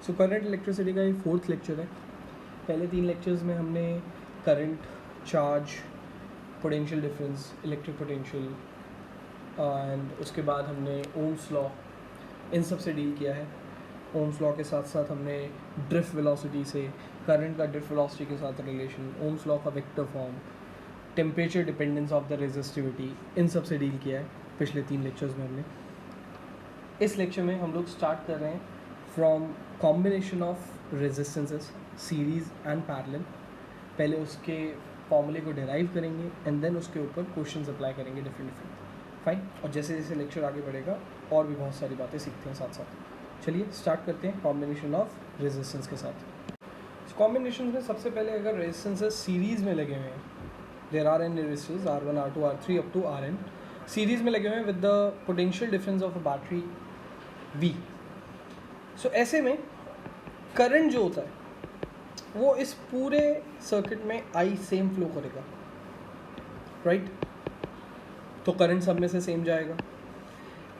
So current electricity का ये 4th lecture है। पहले 3 लेक्चर्स में हमने current, charge, potential difference, electric potential and उसके बाद हमने ओम्स लॉ, इन सब से डील किया है। ओम्स लॉ के साथ साथ हमने ड्रिफ्ट वेलोसिटी से, करंट का ड्रिफ्ट वेलोसिटी के साथ रिलेशन, ओम्स लॉ का vector form, temperature dependence of the resistivity, इन सब से डील किया है पिछले 3 लेक्चर्स में हमने। इस लेक्चर में हम लोग स्टार्ट कर रहे हैं from combination of resistances series and parallel. पहले उसके फॉर्मूले को डिराइव करेंगे एंड देन उसके ऊपर क्वेश्चंस अप्लाई करेंगे डिफरेंट फाइन। और जैसे जैसे लेक्चर आगे बढ़ेगा और भी बहुत सारी बातें सीखते हैं साथ साथ। चलिए स्टार्ट करते हैं कॉम्बिनेशन ऑफ रेजिस्टेंस के साथ। कॉम्बिनेशन में सबसे पहले अगर रेजिस्टेंसेस सीरीज़ में लगे हुए हैं, there are N resistance R1, R2, R3 up to Rn, series में लगे हुए हैं with the potential difference of a battery V। So ऐसे में करंट जो होता है वो इस पूरे सर्किट में I सेम फ्लो करेगा, राइट? तो करंट सब में से सेम जाएगा।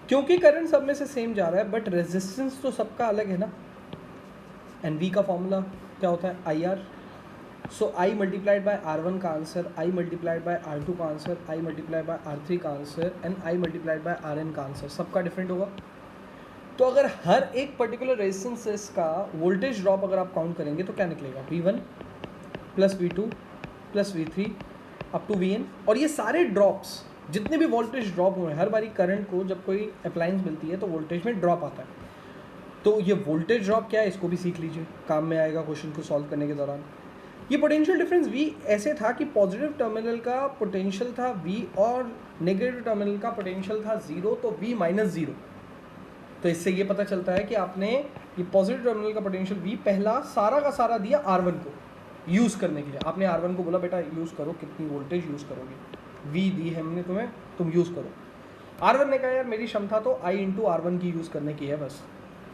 क्योंकि करंट सब में से सेम जा रहा है बट रेजिस्टेंस तो सबका अलग है ना। एंड V का फॉर्मूला क्या होता है? IR। So I multiplied bye R1 का answer, I multiplied bye R2 का answer, I multiplied by R3 का answer and I multiplied by Rn का आंसर सबका डिफरेंट होगा। तो अगर हर एक पर्टिकुलर रेजिस्टेंस का वोल्टेज ड्रॉप अगर आप काउंट करेंगे तो क्या निकलेगा? V1 plus V2 plus V3 up to Vn। और ये सारे ड्रॉप्स जितने भी वोल्टेज ड्रॉप हुए हैं, हर बारी करंट को जब कोई अप्लायंस मिलती है तो वोल्टेज में ड्रॉप आता है। तो ये वोल्टेज ड्रॉप क्या है इसको भी सीख लीजिए, काम में आएगा क्वेश्चन को सॉल्व करने के दौरान। ये पोटेंशियल डिफरेंस V ऐसे था कि पॉजिटिव टर्मिनल का पोटेंशियल था V और नेगेटिव टर्मिनल का पोटेंशियल था 0, तो V माइनस 0। तो इससे ये पता चलता है कि आपने ये पॉजिटिव टर्मिनल का पोटेंशियल V पहला सारा का सारा दिया R1 को यूज़ करने के लिए। आपने R1 को बोला बेटा यूज़ करो, कितनी वोल्टेज यूज़ करोगे, V दी है हमने तुम्हें, तुम यूज़ करो। R1 ने कहा यार मेरी क्षमता तो I इंटू R1 की यूज़ करने की है, बस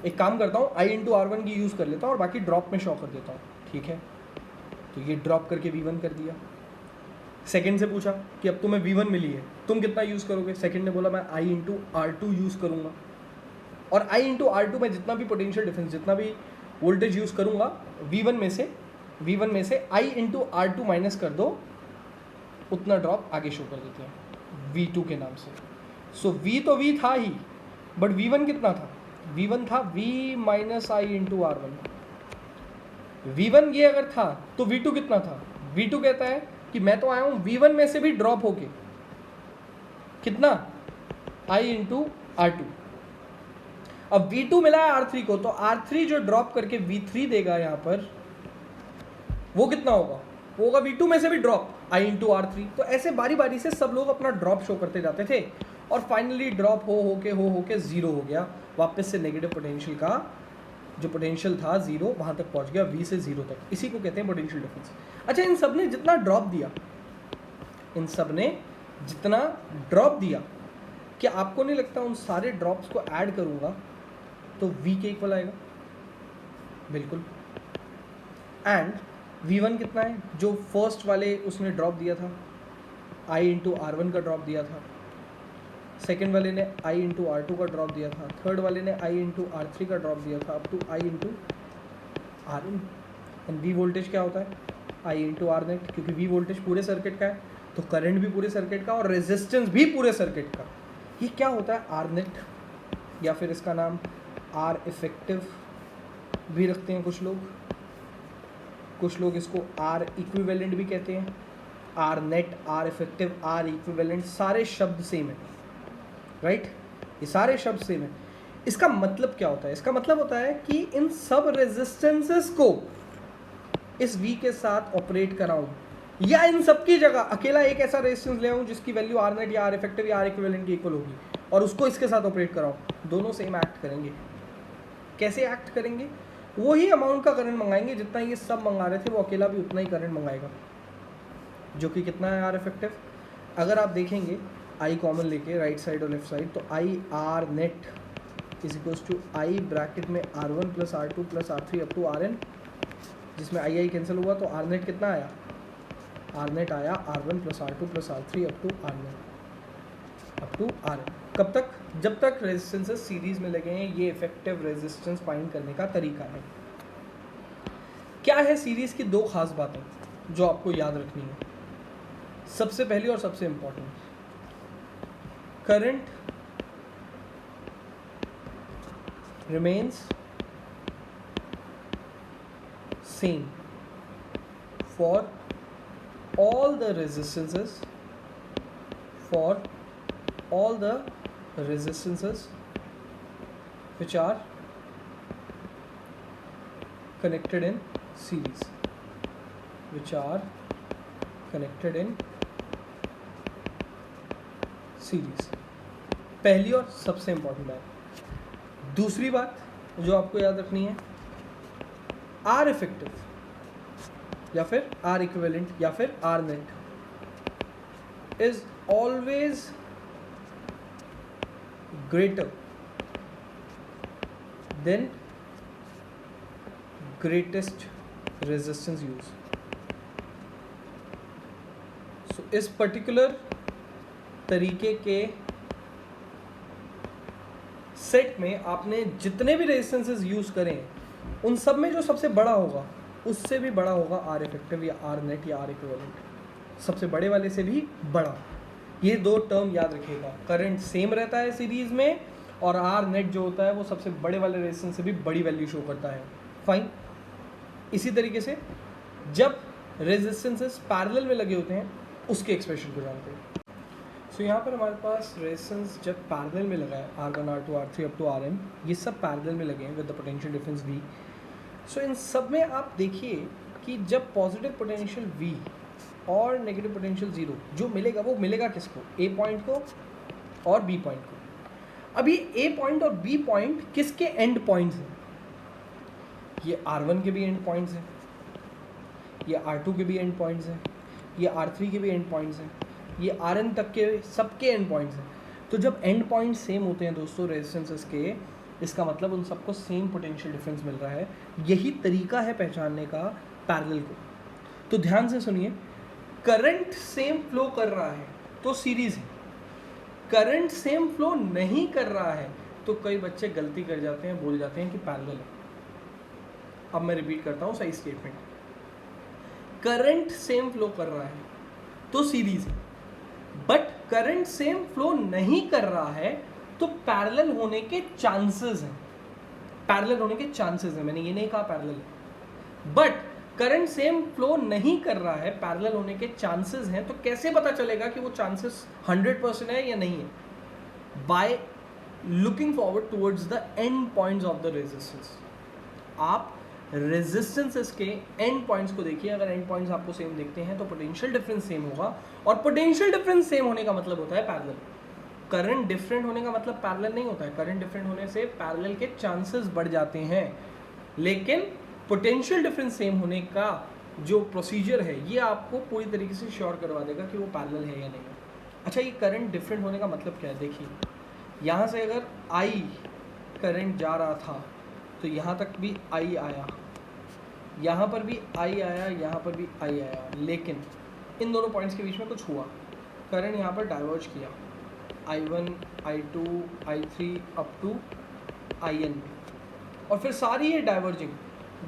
एक काम करता हूँ I इंटू R1 की यूज़ कर लेता हूँ और बाकी ड्रॉप में शो कर देता हूँ। ठीक है, तो ये ड्रॉप करके V1 कर दिया। सेकेंड से पूछा कि अब तुम्हें V1 मिली है, तुम कितना यूज़ करोगे? सेकेंड ने बोला मैं I इंटू R2 यूज़ करूँगा। और I इंटू R2 में जितना भी पोटेंशियल डिफरेंस, जितना भी वोल्टेज यूज़ करूँगा V1 में से I इंटू R2 माइनस कर दो, उतना ड्रॉप आगे शो कर देते हैं V2 के नाम से। सो V तो V था ही बट V1 कितना था? V1 था V minus I into R1। V1 ये अगर था तो V2 कितना था? V2 कहता है कि मैं तो आया हूँ V1 में से भी ड्रॉप होके, कितना? I into R2। अब V2 मिला है R3 को, तो R3 जो ड्रॉप करके V3 देगा यहाँ पर, वो कितना होगा? वो होगा V2 में से भी ड्रॉप I इंटू R3। तो ऐसे बारी बारी से सब लोग अपना ड्रॉप शो करते जाते थे और फाइनली ड्रॉप हो के 0 हो गया। वापस से नेगेटिव पोटेंशियल का जो पोटेंशियल था 0 वहाँ तक पहुँच गया, V से 0 तक। इसी को कहते हैं पोटेंशियल डिफरेंस। अच्छा, इन सब ने जितना ड्रॉप दिया, क्या आपको नहीं लगता उन सारे ड्रॉप्स को ऐड करूँगा तो V के इक्वल आएगा? बिल्कुल। एंड V1 कितना है? जो फर्स्ट वाले उसने ड्रॉप दिया था, I इंटू R1 का ड्रॉप दिया था। सेकेंड वाले ने I इंटू R2 का ड्रॉप दिया था। थर्ड वाले ने I इंटू R3 का ड्रॉप दिया था, up to I into Rn। And V voltage क्या होता है? I इंटू R नेट, क्योंकि V वोल्टेज पूरे सर्किट का है तो करंट भी पूरे सर्किट का और रेजिस्टेंस भी पूरे सर्किट का। ये क्या होता है? R नेट, या फिर इसका नाम R इफेक्टिव भी रखते हैं कुछ लोग इसको R इक्विवेलेंट भी कहते हैं। R net, R effective, R equivalent, सारे शब्द सेम है, राइट? ये सारे शब्द सेम है। इसका मतलब क्या होता है? इसका मतलब होता है कि इन सब रेजिस्टेंसेस को इस V के साथ ऑपरेट कराऊं, या इन सब की जगह अकेला एक ऐसा रेजिस्टेंस ले आऊं जिसकी वैल्यू R नेट या R इफेक्टिव या R इक्विवेलेंट की इक्वल होगी और उसको इसके साथ ऑपरेट कराऊं। दोनों सेम एक्ट करेंगे। कैसे एक्ट करेंगे? वही अमाउंट का करंट मंगाएंगे जितना ये सब मंगा रहे थे, वो अकेला भी उतना ही करंट मंगाएगा, जो कि कितना है? R effective. अगर आप देखेंगे I कॉमन लेके राइट साइड और लेफ्ट साइड, तो I R net is equals to I bracket में R1 plus R2 plus R3 up to Rn, जिसमें I कैंसिल हुआ तो R नेट कितना आया? R नेट आया R1 plus R2 plus R3 up to Rn। कब तक? जब तक रेजिस्टेंसेस सीरीज में लगे हैं। ये इफेक्टिव रेजिस्टेंस फाइंड करने का तरीका है। क्या है सीरीज की दो खास बातें जो आपको याद रखनी है? सबसे पहली और सबसे important, current remains same for all the resistances which are connected in series, पहली और सबसे इंपॉर्टेंट बात। दूसरी बात जो आपको याद रखनी है, आर इफेक्टिव या फिर आर इक्विवेलेंट या फिर R net is always greater than greatest resistance use. So इस पर्टिकुलर तरीके के सेट में आपने जितने भी रेजिस्टेंसेस यूज करें उन सब में जो सबसे बड़ा होगा उससे भी बड़ा होगा आर इफेक्टिव या आर नेट या आर इक्विवेलेंट, सबसे बड़े वाले से भी बड़ा। ये दो टर्म याद रखिएगा, करंट सेम रहता है सीरीज में और आर नेट जो होता है वो सबसे बड़े वाले रेजिस्टेंस से भी बड़ी वैल्यू शो करता है। फाइन। इसी तरीके से जब रेजिस्टेंसेस पैरेलल में लगे होते हैं उसके एक्सप्रेशन को जानते हैं। सो यहाँ पर हमारे पास रेजिस्टेंस जब पैरेलल में लगा है, R1 R2 R3 up to Rn, ये सब पैरेलल में लगे हैं with the potential difference V। सो इन सब में आप देखिए कि जब पॉजिटिव पोटेंशियल V और नेगेटिव पोटेंशियल 0 जो मिलेगा वो मिलेगा किसको? A पॉइंट को और B पॉइंट को। अब ये A पॉइंट और B पॉइंट किसके एंड पॉइंट्स हैं? ये R1 के भी एंड पॉइंट्स हैं, ये R2 के भी एंड पॉइंट्स हैं, ये R3 के भी एंड पॉइंट्स हैं, ये Rn तक के सबके एंड पॉइंट्स हैं। तो जब एंड पॉइंट सेम होते हैं दोस्तों रेजिस्टेंसेस के, इसका मतलब उन सबको सेम पोटेंशियल डिफरेंस मिल रहा है। यही तरीका है पहचानने का पैरेलल को। तो ध्यान से सुनिए, करंट सेम फ्लो कर रहा है तो सीरीज है, करंट सेम फ्लो नहीं कर रहा है तो कई बच्चे गलती कर जाते हैं, बोल जाते हैं कि पैरेलल है। अब मैं रिपीट करता हूँ सही स्टेटमेंट, करंट सेम फ्लो कर रहा है तो सीरीज है, बट करंट सेम फ्लो नहीं कर रहा है तो पैरेलल होने के चांसेस हैं। पैरेलल होने के चांसेस हैं, मैंने ये नहीं कहा पैरेलल है, बट करंट सेम फ्लो नहीं कर रहा है, पैरेलल होने के चांसेस हैं। तो कैसे पता चलेगा कि वो चांसेस 100% है या नहीं है? By looking forward towards the end points of the resistance. आप रेजिस्टेंसेस के एंड पॉइंट्स को देखिए, अगर एंड पॉइंट्स आपको सेम दिखते हैं तो पोटेंशियल डिफरेंस सेम होगा, और पोटेंशियल डिफरेंस सेम होने का मतलब होता है पैरेलल। करंट डिफरेंट होने का मतलब पैरेलल नहीं होता है। करंट डिफरेंट होने से पैरेलल के चांसेस बढ़ जाते हैं, लेकिन पोटेंशियल डिफरेंस सेम होने का जो प्रोसीजर है ये आपको पूरी तरीके से श्योर करवा देगा कि वो पैरेलल है या नहीं है। अच्छा, ये करंट डिफरेंट होने का मतलब क्या है? देखिए, यहाँ से अगर आई करंट जा रहा था तो यहाँ तक भी आई आया, यहाँ पर भी आई आया, यहाँ पर भी आई आया, लेकिन इन दोनों पॉइंट्स के बीच में कुछ हुआ, करंट यहाँ पर डाइवर्ज किया, I1 I2 I3 up to IN, और फिर सारी ये डाइवर्जिंग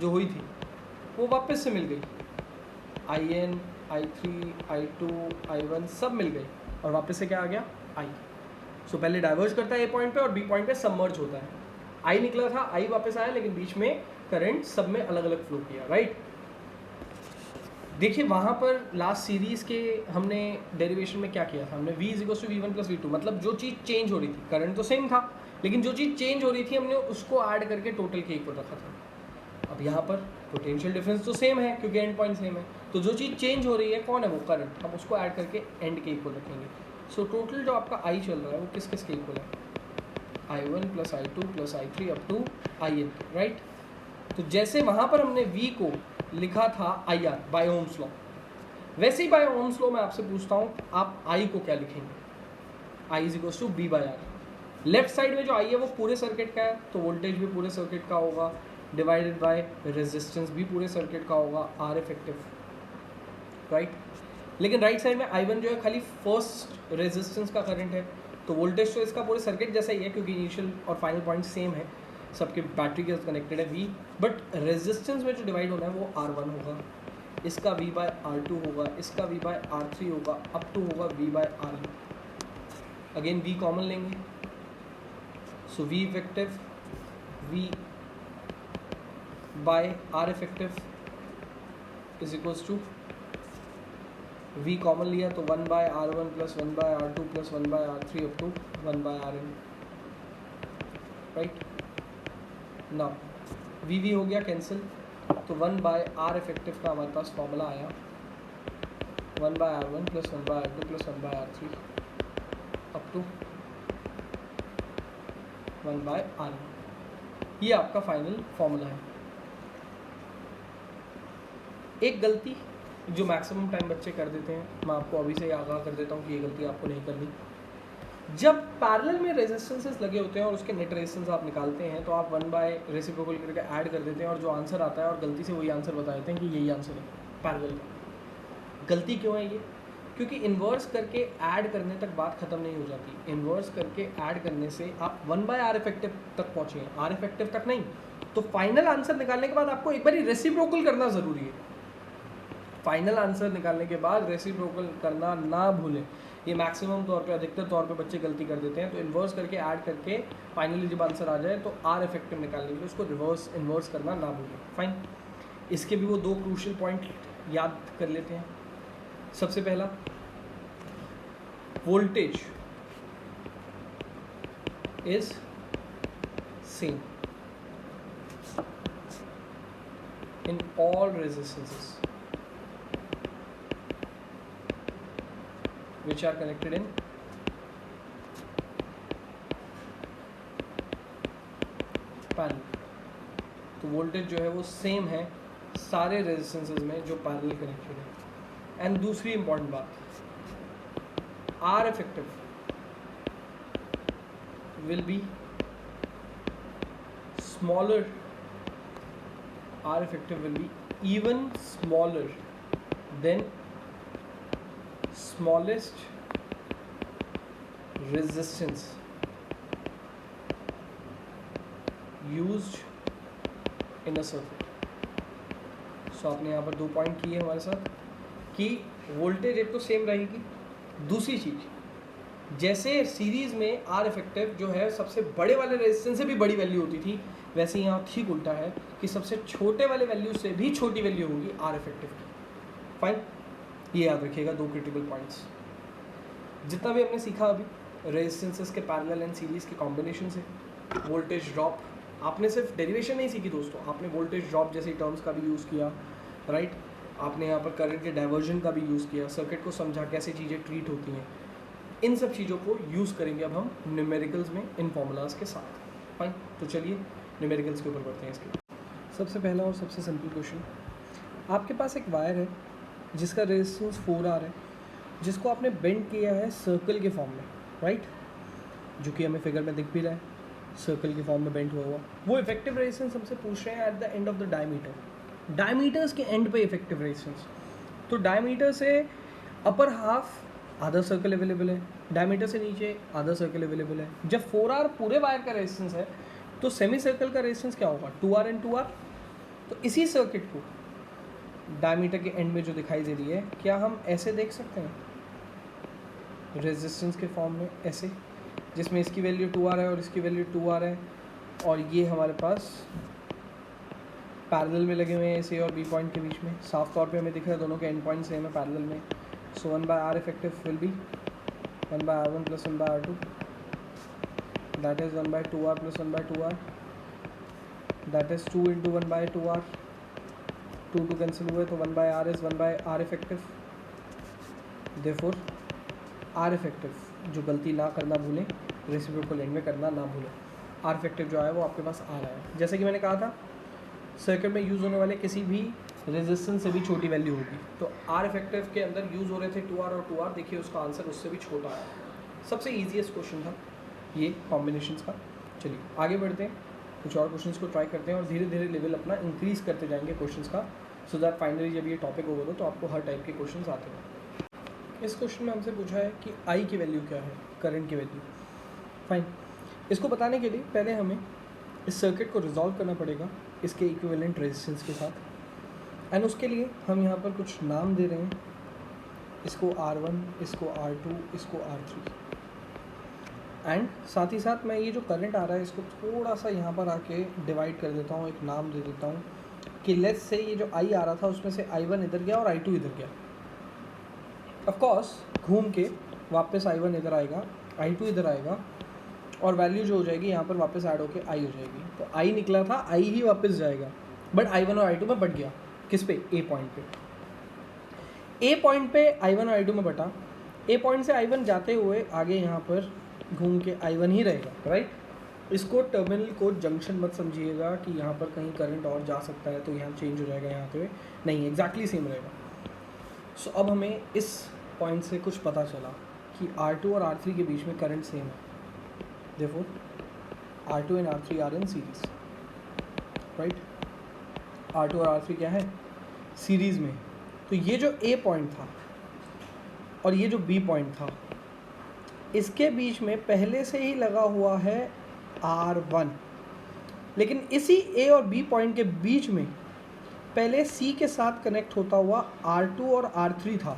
जो हुई थी वो वापस से मिल गई, IN I3 I2 I1 सब मिल गई और वापस से क्या आ गया? I। सो पहले डाइवर्ज करता है A पॉइंट पे और B पॉइंट पे सबमर्ज होता है। I निकला था, I वापस आया, लेकिन बीच में करंट सब में अलग अलग फ्लो किया, राइट। देखिए वहाँ पर लास्ट सीरीज़ के हमने डेरिवेशन में क्या किया था, हमने V = V1 + V2, मतलब जो चीज़ चेंज हो रही थी, करंट तो सेम था लेकिन जो चीज़ चेंज हो रही थी हमने उसको ऐड करके टोटल के इक्वल रखा था। अब यहाँ पर पोटेंशियल डिफरेंस तो सेम है क्योंकि एंड पॉइंट सेम है, तो जो चीज़ चेंज हो रही है कौन है? वो करंट। हम उसको ऐड करके एंड के इक्वल रखेंगे। सो टोटल जो आपका I चल रहा है वो किस किस के इक्वल है? I1 + I2 + I3 up to IN, right. तो जैसे वहाँ पर हमने V को लिखा था IR बाय ओम्स लॉ, वैसे ही बाय ओम्स लॉ मैं आपसे पूछता हूँ आप I को क्या लिखेंगे? I = V/R। लेफ्ट साइड में जो I है वो पूरे सर्किट का है, तो वोल्टेज भी पूरे सर्किट का होगा, डिवाइडेड बाय रेजिस्टेंस भी पूरे सर्किट का होगा, R इफेक्टिव, राइट। लेकिन राइट साइड में I1 जो है खाली फर्स्ट रेजिस्टेंस का करंट है, तो तो वोल्टेज तो इसका पूरे सर्किट जैसा ही है क्योंकि इनिशियल और फाइनल पॉइंट सेम है, सबके बैटरी के साथ कनेक्टेड है V, बट रेजिस्टेंस में जो डिवाइड होना है वो R1 होगा, इसका V/R2 होगा, इसका V/R3 होगा, अप टू होगा V/RN। अगेन V कॉमन लेंगे, so V effective V/R effective is equals to V common लिया तो 1/R1 plus 1/R2 plus 1/R3 up to 1/RN, right. Now V हो गया कैंसिल, तो 1/R इफेक्टिव का हमारे पास फॉर्मूला आया 1/R1 plus 1/R2 plus 1/R3 up to 1/RN। ये आपका फाइनल फॉर्मूला है। एक गलती जो मैक्सिमम टाइम बच्चे कर देते हैं, मैं आपको अभी से ही आगाह कर देता हूँ कि ये गलती आपको नहीं करनी। जब पैरेलल में रेजिस्टेंसेस लगे होते हैं और उसके नेट रेजिस्टेंस आप निकालते हैं तो आप 1/रेसिप्रोकल करके ऐड कर देते हैं और जो आंसर आता है और गलती से वही आंसर बता देते हैं कि यही आंसर है पैरेलल का। गलती क्यों है ये? क्योंकि इन्वर्स करके ऐड करने तक बात खत्म नहीं हो जाती। इन्वर्स करके ऐड करने से आप 1/R इफेक्टिव तक पहुँचे हैं, R इफेक्टिव तक नहीं। तो फाइनल आंसर निकालने के बाद आपको एक बार रेसिप्रोकल करना ज़रूरी है। फाइनल आंसर निकालने के बाद रेसिप्रोकल करना ना भूलें। ये मैक्सिमम तौर पे, अधिकतर तौर पे बच्चे गलती कर देते हैं। तो इन्वर्स करके ऐड करके फाइनली जब आंसर आ जाए तो R इफेक्टिव निकालने के लिए उसको रिवर्स इन्वर्स करना ना भूलें। फाइन, इसके भी वो 2 क्रूशियल पॉइंट याद कर लेते हैं। सबसे पहला, voltage is same in all resistances which are connected in parallel. तो वोल्टेज जो है वो सेम है सारे रेजिस्टेंसेस में जो पैरेलल कनेक्टेड है। एंड दूसरी इंपॉर्टेंट बात, R effective will be smaller, R effective will be even smaller than smallest resistance used in a circuit। सो आपने यहाँ पर 2 पॉइंट किए हमारे साथ कि वोल्टेज एक तो सेम रहेगी, दूसरी चीज़ जैसे सीरीज़ में R इफेक्टिव जो है सबसे बड़े वाले रेजिस्टेंस से भी बड़ी वैल्यू होती थी, वैसे यहाँ ठीक उल्टा है कि सबसे छोटे वाले वैल्यू से भी छोटी वैल्यू होगी R इफेक्टिव की। फाइन, ये याद रखिएगा 2 क्रिटिकल पॉइंट्स। जितना भी हमने सीखा अभी रेजिस्टेंसेस के पैरेलल एंड सीरीज़ के कॉम्बिनेशन से, वोल्टेज ड्रॉप, आपने सिर्फ डेरिवेशन नहीं सीखी दोस्तों, आपने वोल्टेज ड्रॉप जैसे टर्म्स का भी यूज़ किया, राइट। आपने यहाँ पर करंट के डाइवर्जन का भी यूज़ किया, सर्किट को समझा कैसे चीज़ें ट्रीट होती हैं। इन सब चीज़ों को यूज़ करेंगे अब हम न्यूमेरिकल्स में इन फॉर्मूलाज के साथ। फाइन, तो चलिए न्यूमेरिकल्स के ऊपर बढ़ते हैं। इसके सबसे पहला और सबसे सिंपल क्वेश्चन, आपके पास एक वायर है जिसका रेजिस्टेंस 4R है, जिसको आपने बेंड किया है सर्कल के फॉर्म में, राइट, जो कि हमें फिगर में दिख भी रहा है, सर्कल के फॉर्म में बेंड हुआ। वो इफेक्टिव रेजिस्टेंस हमसे पूछ रहे हैं at the end of the diameter, diameters के एंड पे इफेक्टिव रेजिस्टेंस। तो डायमीटर से अपर हाफ आधा सर्कल अवेलेबल है, डायमीटर से नीचे आधा सर्कल अवेलेबल है। जब 4R पूरे वायर का रेजिस्टेंस है तो सेमी सर्कल का रेजिस्टेंस क्या होगा, 2R एंड 2R। तो इसी सर्किट को डायमीटर के एंड में जो दिखाई दे रही है, क्या हम ऐसे देख सकते हैं रेजिस्टेंस के फॉर्म में, ऐसे, जिसमें इसकी वैल्यू 2R है और इसकी वैल्यू 2R है, और ये हमारे पास पैरेलल में लगे हुए हैं इस A और B पॉइंट के बीच में। साफ तौर पे हमें दिख रहा है दोनों के एंड पॉइंट सेम है पैरेलल में। सो 1/R effective will be 1/R1 plus 1/R2, that is 1/2R plus 1/2R, that is 2 into 1/2R, 2 cancel हुए तो 1/R is 1/R effective. Therefore R effective, जो गलती ना करना भूलें, रेसिप्रोकल एंड में करना ना भूलें, R इफेक्टिव जो है वो आपके पास आ रहा है। जैसे कि मैंने कहा था, सर्किट में यूज़ होने वाले किसी भी रेजिस्टेंस से भी छोटी वैल्यू होगी, तो R इफेक्टिव के अंदर यूज़ हो रहे थे 2R और 2R, देखिए उसका आंसर उससे भी छोटा है। सबसे ईजीएस्ट क्वेश्चन था ये कॉम्बिनेशंस का। चलिए आगे बढ़ते हैं, कुछ और क्वेश्चंस को ट्राई करते हैं और धीरे धीरे लेवल अपना इंक्रीज़ करते जाएंगे क्वेश्चंस का, सो दैट फाइनली जब ये टॉपिक ओवर हो तो आपको हर टाइप के क्वेश्चंस आते हैं। इस क्वेश्चन में हमसे पूछा है कि I की वैल्यू क्या है, करंट की वैल्यू। फाइन। इसको बताने के लिए पहले हमें इस सर्किट को रिजॉल्व करना पड़ेगा इसके इक्विवेलेंट रेजिस्टेंस के साथ, एंड उसके लिए हम यहाँ पर कुछ नाम दे रहे हैं, इसको R1, इसको R2, इसको R3, एंड साथ ही साथ मैं ये जो करंट आ रहा है इसको थोड़ा सा यहाँ पर आके डिवाइड कर देता हूँ, एक नाम दे देता हूँ कि लेट्स से ये जो I आ रहा था उसमें से I1 इधर गया और I2 इधर गया। ऑफ कोर्स घूम के वापस I1 इधर आएगा, I2 इधर आएगा, और वैल्यू जो हो जाएगी यहाँ पर वापस ऐड होके I हो जाएगी। तो I निकला था, I ही वापस जाएगा, बट I1 और I2 में बट गया। किस पे? A पॉइंट पे। A पॉइंट पे I1 और I2 में बटा, A पॉइंट से I1 जाते हुए आगे यहाँ पर घूम के I1 ही रहेगा, राइट। इसको टर्मिनल को जंक्शन मत समझिएगा कि यहाँ पर कहीं करंट और जा सकता है तो यहाँ चेंज हो जाएगा, यहाँ पे नहीं, एग्जैक्टली सेम रहेगा। सो अब हमें इस पॉइंट से कुछ पता चला कि R2 और R3 के बीच में करंट सेम है, therefore R2 and R3 are in series, right. R2 और R3 क्या है? सीरीज में। तो ये जो A पॉइंट था और ये जो B पॉइंट था, इसके बीच में पहले से ही लगा हुआ है R1, लेकिन इसी A और B पॉइंट के बीच में पहले C के साथ कनेक्ट होता हुआ R2 और R3 था।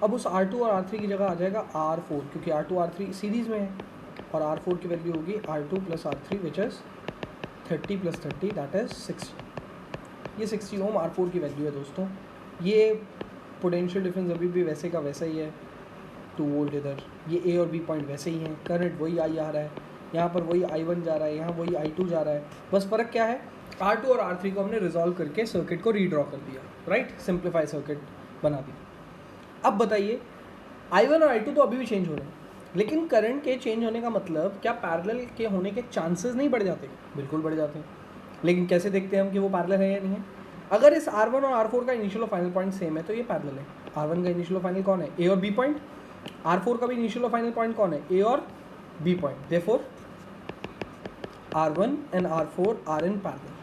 अब उस R2 और R3 की जगह आ जाएगा R4, क्योंकि R2 R3 सीरीज़ में है, और R4 की वैल्यू होगी R2 + R3 which is 30 + 30 that is 60। ये 60 ओम R4 की वैल्यू है दोस्तों। ये पोटेंशियल डिफरेंस अभी भी वैसे का वैसा ही है, 2 वोल्ट इधर, ये A और B पॉइंट वैसे ही हैं, करंट वही I आ रहा है, यहाँ पर वही I1 जा रहा है, यहाँ वही I2 जा रहा है, बस फ़र्क क्या है? R2 और R3 को हमने रिजॉल्व करके सर्किट को रीड्रॉ कर दिया, राइट, सिंप्लीफाई सर्किट बना दी। अब बताइए, I1 और I2 तो अभी भी चेंज हो रहे हैं, लेकिन करंट के चेंज होने का मतलब क्या पैरेलल के होने के चांसेस नहीं बढ़ जाते? बिल्कुल बढ़ जाते हैं, लेकिन कैसे देखते हैं हम कि वो पैरेलल है या नहीं है? अगर इस R1 और R4 का इनिशियल और फाइनल पॉइंट सेम है तो ये पैरेलल है। R1 का इनिशियल और फाइनल कौन है? A और B पॉइंट। R4 का भी इनिशियल और फाइनल पॉइंट कौन है? A और B point. Therefore R1 and R4 are in parallel.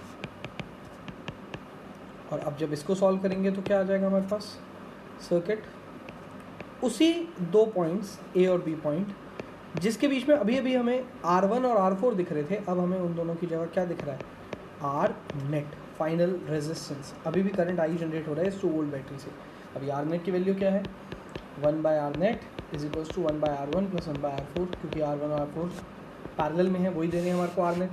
और अब जब इसको सॉल्व करेंगे तो क्या आ जाएगा हमारे पास? सर्किट उसी 2 पॉइंट्स A और B पॉइंट जिसके बीच में अभी अभी हमें R1 और R4 दिख रहे थे, अब हमें उन दोनों की जगह क्या दिख रहा है? R net, final resistance. अभी भी करंट I जनरेट हो रहा है इस 2 वोल्ट बैटरी से। अभी R नेट की वैल्यू क्या है? 1/R net is equals to 1/R1 + 1/R4, क्योंकि R1 और R4 पैरेलल में है, वही दे रहे हैं हमारे को R net.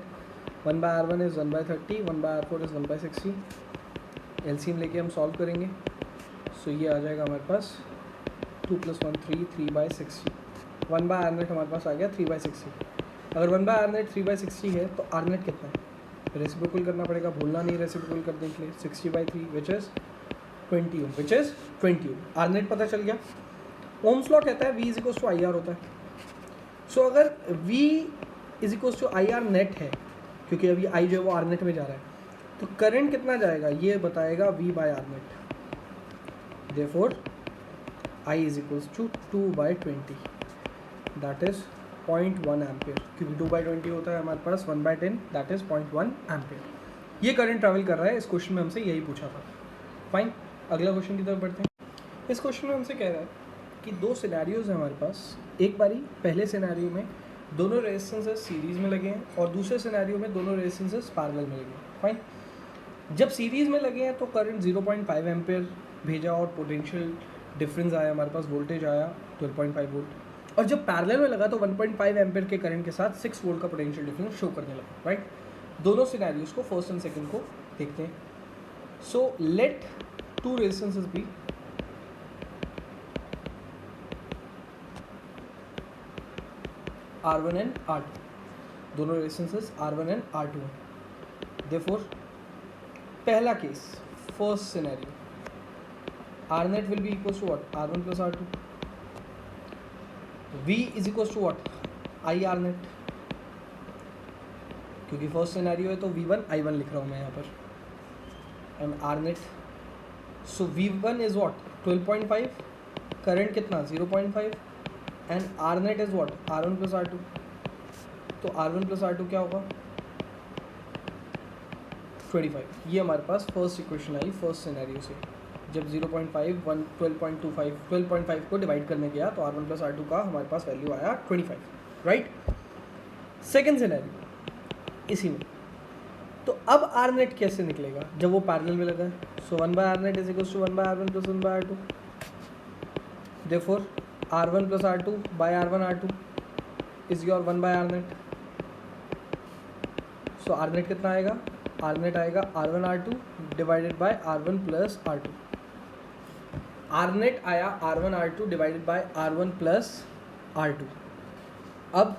1/R1 is 1/30, 1/R4 is 1/60। LCM लेके हम सॉल्व करेंगे, सो ये आ जाएगा हमारे पास 2 + 1 3, 3/60। 1/R नेट हमारे पास आ गया 3/60। अगर 1/R नेट 3/60 है तो R नेट कितना है? रेसिप्रोकल करना पड़ेगा, भूलना नहीं रेसिप्रोकल करने के लिए। 60/3 which is 20 ohm, which is 20 ohm. R net पता चल गया। ओम्स लॉ कहता है V = IR होता है। सो अगर V = IR नेट है, क्योंकि अभी I जो है वो R नेट में जा रहा है, तो करंट कितना जाएगा ये बताएगा V/R net. Therefore I = 2/20 that is 0.1 ampere, क्योंकि 2/20 होता है हमारे पास 1/10 दैट इज़ 0.1 एम्पेयर। ये करंट ट्रैवल कर रहा है। इस क्वेश्चन में हमसे यही पूछा था। फाइन, अगला क्वेश्चन की तरफ बढ़ते हैं। इस क्वेश्चन में हमसे कह रहा है कि 2 सिनेरियोज़ हैं हमारे पास। एक बारी पहले सिनेरियो में दोनों रेजिस्टेंसेस सीरीज़ में लगे हैं और दूसरे सिनेरियो में दोनों रेजिस्टेंसेस पैरेलल में लगे हैं। फाइन, जब सीरीज़ में लगे हैं तो करंट 0.5 एम्पेयर भेजा और पोटेंशियल डिफरेंस आया हमारे पास, वोल्टेज आया 12.5 वोल्ट। और जब पैरेलल में लगा तो 1.5 एम्पेयर के करंट के साथ 6 वोल्ट का पोटेंशियल डिफरेंस शो करने लगा, राइट। दोनों सिनेरियोज़ को फर्स्ट एंड सेकंड को देखते हैं। So let 2 resistances be R1 and R2। दोनों रेजिस्टेंसेस R1 एंड R2 हैं। देयरफॉर पहला case, first scenario, R net will be equals to what? R1 + R2. V is equals to what? IR net, क्योंकि first scenario है तो V1 I1 लिख रहा हूँ मैं यहाँ पर, and R net, so V1 is what? 12.5, current कितना? 0.5, and R net is what? R1 + R2। तो R1 + R2 क्या होगा? 25। ये हमारे पास फर्स्ट इक्वेशन आई फर्स्ट सिनेरियो से। जब 0.5 1 12.5 को डिवाइड करने गया तो R1 + R2 का हमारे पास वैल्यू आया 25, राइट। सेकेंड सिनेरियो इसी में, तो अब आर नेट कैसे निकलेगा जब वो पैरेलल में लगा है? So 1/r net is equal to 1/r1 plus 1/r2, therefore r1 plus r2 by r1 r2 is your 1/r net। So R net कितना आएगा? आर नेट आएगा r1 r2 divided by r1 plus r2। R net आया r1 r2 divided by r1 plus r2। अब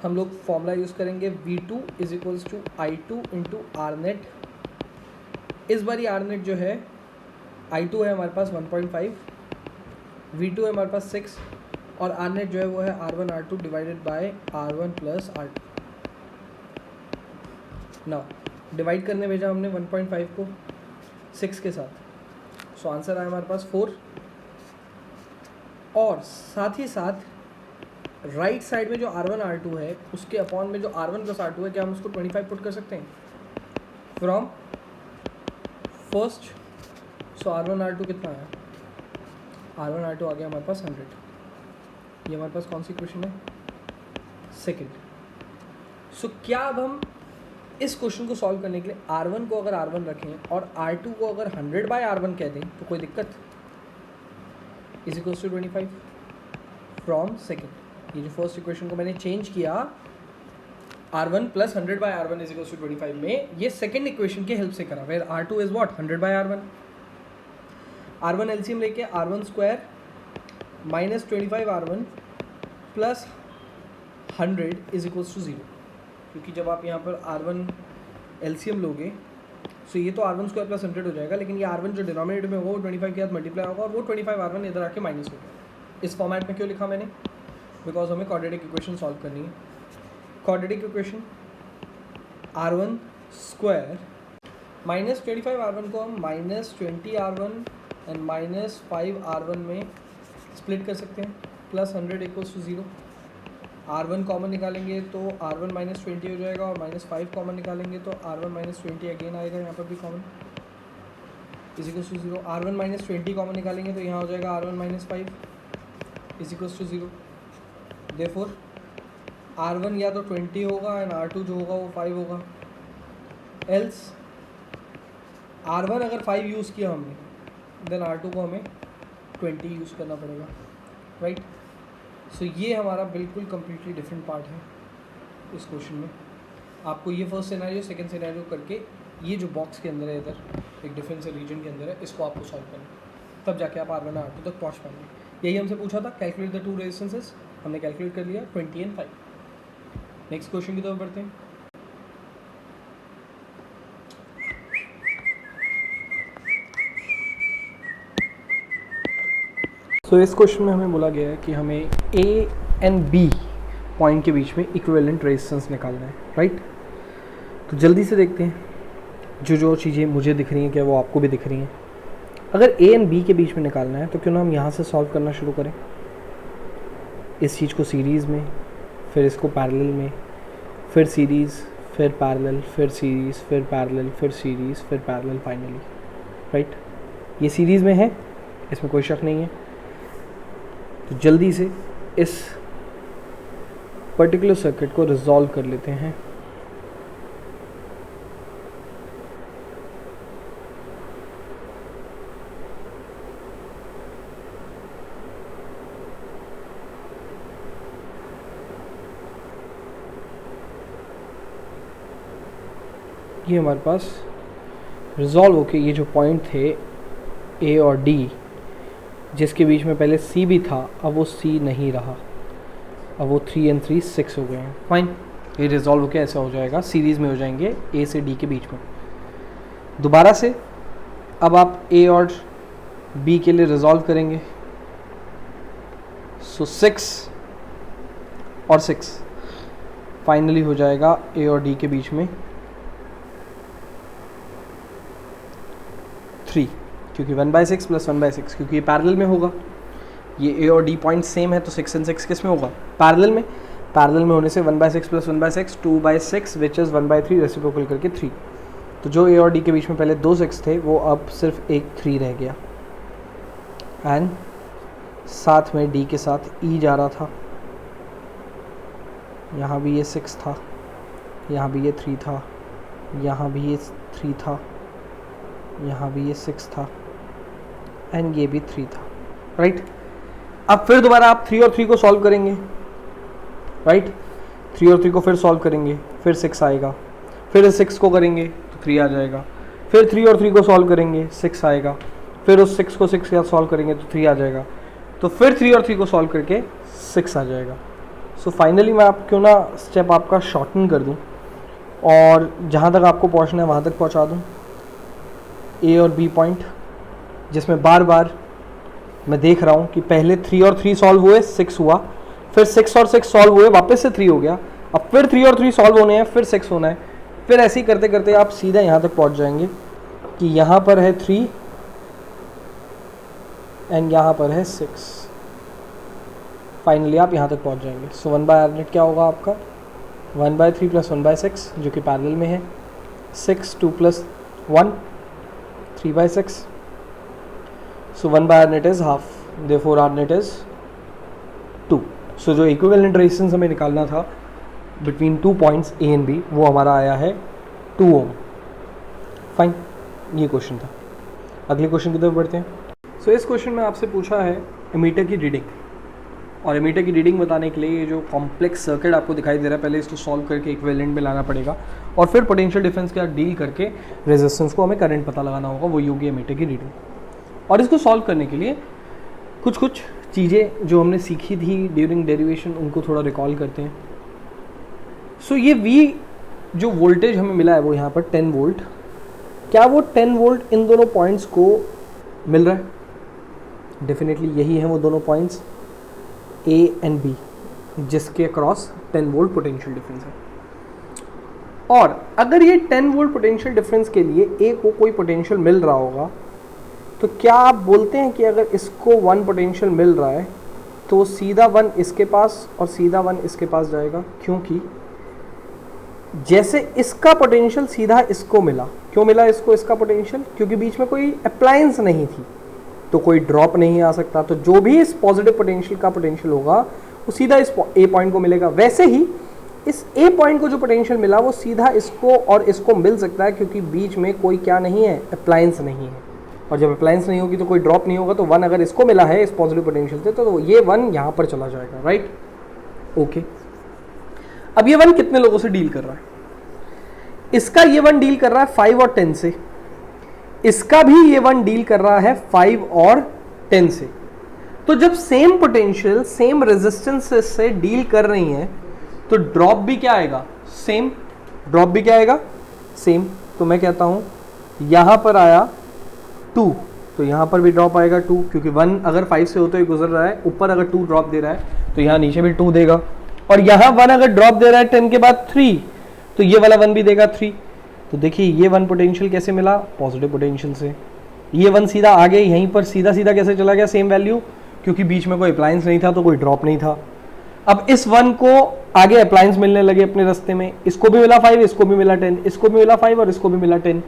हम लोग formula use करेंगे V2 is equals to I2 into R net. इस बारी आर नेट जो है I2 है हमारे पास 1.5, V2 है हमारे पास 6 और आर नेट जो है वो है R1 R2 divided by R1 plus R2। Now divide करने भेजा हमने 1.5 को 6 के साथ, सो आंसर आया हमारे पास 4। और साथ ही साथ राइट साइड में जो R1 R2 है उसके अपॉन में जो R1 प्लस R2 है, क्या हम उसको 25 पुट कर सकते हैं from first? So R1 R2 कितना आया? R1 R2 आ गया हमारे पास 100। ये हमारे पास कौन सी इक्वेशन है? सेकंड। सो क्या अब हम इस क्वेश्चन को सॉल्व करने के लिए R1 को अगर R1 रखें और R2 को अगर 100/R1 कह दें तो कोई दिक्कत? Is equals to 25 from second. ये जो फर्स्ट इक्वेशन को मैंने चेंज किया R1 plus 100/R1 is equals to 25 में, ये सेकंड इक्वेशन की हेल्प से करा, where R2 is what 100/R1। R1 LCM लेके R1 square minus 25R1 plus 100 is equals to 0, क्योंकि जब आप यहाँ पर R1 एलसीएम लोगे सो ये तो R1 स्क्वायर प्लस 100 हो जाएगा, लेकिन ये R1 जो डिनोमिनेटर में होगा वो 25 के साथ मल्टीप्लाई होगा और वो 25R1 इधर आके माइनस हो गया। इस फॉर्मेट में क्यों लिखा मैंने? बिकॉज हमें क्वाड्रेटिक इक्वेशन सॉल्व करनी है। Quadratic equation R1 square minus 25R1 को हम minus 20R1 and minus 5R1 में स्प्लिट कर सकते हैं, plus 100 equals to 0। R1 common निकालेंगे तो R1 माइनस 20 हो जाएगा और माइनस 5 कॉमन निकालेंगे तो R1 माइनस 20 अगेन आएगा यहाँ पर भी common, is equals to 0। R1 minus 20 common निकालेंगे तो यहाँ हो जाएगा R1 minus 5 is equals to 0। Therefore R1 या तो 20 होगा एंड R2 जो होगा वो 5 होगा। एल्स R1 अगर 5 यूज़ किया हमने देन R2 को हमें 20 यूज़ करना पड़ेगा, राइट। सो ये हमारा बिल्कुल कम्प्लीटली डिफरेंट पार्ट है इस क्वेश्चन में। आपको ये फर्स्ट सिनेरियो सेकंड सिनेरियो करके ये जो बॉक्स के अंदर है इधर एक डिफरेंट से रीजन के अंदर है, इसको आपको सॉल्व करना, तब जाके आप R1 R2 तक पहुँच पाएंगे। यही हमसे पूछा था, कैलकुलेट द टू रेजिस्टेंसेस, हमने कैलकुलेट कर लिया 20 एंड 5। नेक्स्ट क्वेश्चन की तरफ बढ़ते हैं। सो इस क्वेश्चन में हमें बोला गया है कि हमें A एंड B पॉइंट के बीच में इक्विवेलेंट रेजिस्टेंस निकालना है, राइट। तो जल्दी से देखते हैं जो जो चीज़ें मुझे दिख रही हैं क्या वो आपको भी दिख रही हैं। अगर A एंड B के बीच में निकालना है तो क्यों ना हम यहाँ से सॉल्व करना शुरू करें, इस चीज़ को सीरीज़ में, फिर इसको पैरेलल में, फिर सीरीज़, फिर पैरेलल, फिर सीरीज़, फिर पैरेलल, फिर सीरीज़, फिर पैरेलल फाइनली, राइट। ये सीरीज़ में है, इसमें कोई शक नहीं है। तो जल्दी से इस पर्टिकुलर सर्किट को रिजॉल्व कर लेते हैं। ये हमारे पास रिजॉल्व होके ये जो पॉइंट थे A और D जिसके बीच में पहले C भी था, अब वो C नहीं रहा, अब वो 3 and 3 6 हो गए हैं। फाइन, ये रिजॉल्व होके ऐसा हो जाएगा, सीरीज़ में हो जाएंगे A से D के बीच में। दोबारा से अब आप A और B के लिए रिजॉल्व करेंगे, सो 6 और 6 फाइनली हो जाएगा A और D के बीच में 3, क्योंकि 1/6 प्लस 1/6, क्योंकि ये पैरेलल में होगा। ये A और D पॉइंट सेम है तो 6 and 6 किस में होगा? पैरेलल में। पैरेलल में होने से 1/6 प्लस 1/6 2/6 विच इज़ 1/3 रेसिप्रोकल करके 3। तो जो A और D के बीच में पहले 2 6 थे वो अब सिर्फ एक 3 रह गया, एंड साथ में D के साथ E जा रहा था, यहाँ भी ये 6 था, यहाँ भी ये 3 था, यहाँ भी ये 3 था, यहाँ भी ये 6 था एंड ये भी 3 था, राइट। अब फिर दोबारा आप 3 और 3 को सॉल्व करेंगे, राइट। 3 और 3 को फिर सॉल्व करेंगे, फिर 6 आएगा, फिर 6 को करेंगे तो 3 आ जाएगा, फिर 3 और 3 को सॉल्व करेंगे 6 आएगा, फिर उस 6 को 6 के साथ सॉल्व करेंगे तो 3 आ जाएगा, तो फिर 3 और 3 को सॉल्व करके 6 आ जाएगा। सो फाइनली मैं आप क्यों ना स्टेप आपका शॉर्टन कर दूं और जहां तक आपको पहुंचना है वहां तक पहुंचा दूं, ए और बी पॉइंट, जिसमें बार बार मैं देख रहा हूँ कि पहले 3 और 3 सॉल्व हुए 6 हुआ, फिर 6 और 6 सॉल्व हुए वापस से 3 हो गया, अब फिर 3 और 3 सॉल्व होने हैं फिर 6 होना है, फिर ऐसे ही करते करते आप सीधा यहाँ तक पहुँच जाएंगे कि यहाँ पर है 3 एंड यहाँ पर है 6। फाइनली आप यहाँ तक पहुँच जाएंगे। सो 1/r क्या होगा आपका 1/3 + 1/6 जो कि पैरेलल में है, 6 2 + 1 3/6। So 1/r is half, therefore r is 2. So जो इक्विवेलेंट रेजिस्टेंस हमें निकालना था between 2 points A and B वो हमारा आया है 2 ओम। फाइन, ये क्वेश्चन था। अगले क्वेश्चन की तरफ बढ़ते हैं। सो इस क्वेश्चन में आपसे पूछा है एमीटर की रीडिंग, और एमीटर की रीडिंग बताने के लिए ये जो कॉम्प्लेक्स सर्किट आपको दिखाई दे रहा है पहले इसको सॉल्व करके इक्विवेलेंट में लाना पड़ेगा और फिर पोटेंशियल डिफरेंस के साथ डील करके रेजिस्टेंस को हमें करंट पता लगाना होगा, वही होगी एमीटर की रीडिंग। और इसको सॉल्व करने के लिए कुछ कुछ चीज़ें जो हमने सीखी थी ड्यूरिंग डेरिवेशन उनको थोड़ा रिकॉल करते हैं। सो ये V जो वोल्टेज हमें मिला है वो यहाँ पर 10 वोल्ट, क्या वो 10 वोल्ट इन दोनों पॉइंट्स को मिल रहा है? डेफिनेटली यही है वो दोनों पॉइंट्स A एंड B जिसके अक्रॉस 10 वोल्ट पोटेंशियल डिफरेंस है। और अगर ये 10 वोल्ट पोटेंशियल डिफरेंस के लिए A को कोई पोटेंशियल मिल रहा होगा तो क्या आप बोलते हैं कि अगर इसको 1 पोटेंशियल मिल रहा है तो सीधा 1 इसके पास और सीधा 1 इसके पास जाएगा, क्योंकि जैसे इसका पोटेंशियल सीधा इसको मिला, क्यों मिला इसको इसका पोटेंशियल? क्योंकि बीच में कोई अप्लायंस नहीं थी तो कोई ड्रॉप नहीं आ सकता, तो जो भी इस पॉजिटिव पोटेंशियल का पोटेंशियल होगा वो सीधा इस A पॉइंट को मिलेगा। वैसे ही इस A पॉइंट को जो पोटेंशियल मिला वो सीधा इसको और इसको मिल सकता है, क्योंकि बीच में कोई क्या नहीं है, अप्लायंस नहीं है, और जब अप्लायंस नहीं होगी तो कोई ड्रॉप नहीं होगा, तो 1 अगर इसको मिला है इस पॉजिटिव पोटेंशियल से तो ये 1 यहाँ पर चला जाएगा, राइट। ओके, अब ये 1 कितने लोगों से डील कर रहा है? इसका ये 1 डील कर रहा है 5 और 10 से, इसका भी ये 1 डील कर रहा है 5 और 10 से। तो जब सेम पोटेंशियल सेम रेजिस्टेंस से डील कर रही हैं तो ड्रॉप भी क्या आएगा? सेम। ड्रॉप भी क्या आएगा? सेम। तो मैं कहता हूं यहां पर आया 2 तो यहाँ पर भी ड्रॉप आएगा 2, क्योंकि 1 अगर 5 से होते हुए गुजर रहा है, ऊपर अगर 2 ड्रॉप दे रहा है तो यहाँ नीचे भी 2 देगा, और यहाँ 1 अगर ड्रॉप दे रहा है 10 के बाद 3 तो ये वाला 1 भी देगा 3। तो देखिए ये 1 पोटेंशियल कैसे मिला? पॉजिटिव पोटेंशियल से। ये 1 सीधा आगे यहीं पर सीधा सीधा कैसे चला गया? सेम वैल्यू, क्योंकि बीच में कोई अप्लायंस नहीं था तो कोई ड्रॉप नहीं था। अब इस 1 को आगे अप्लायंस मिलने लगे अपने रास्ते में, इसको भी मिला 5, इसको भी मिला 10, इसको भी मिला 5 और इसको भी मिला 10,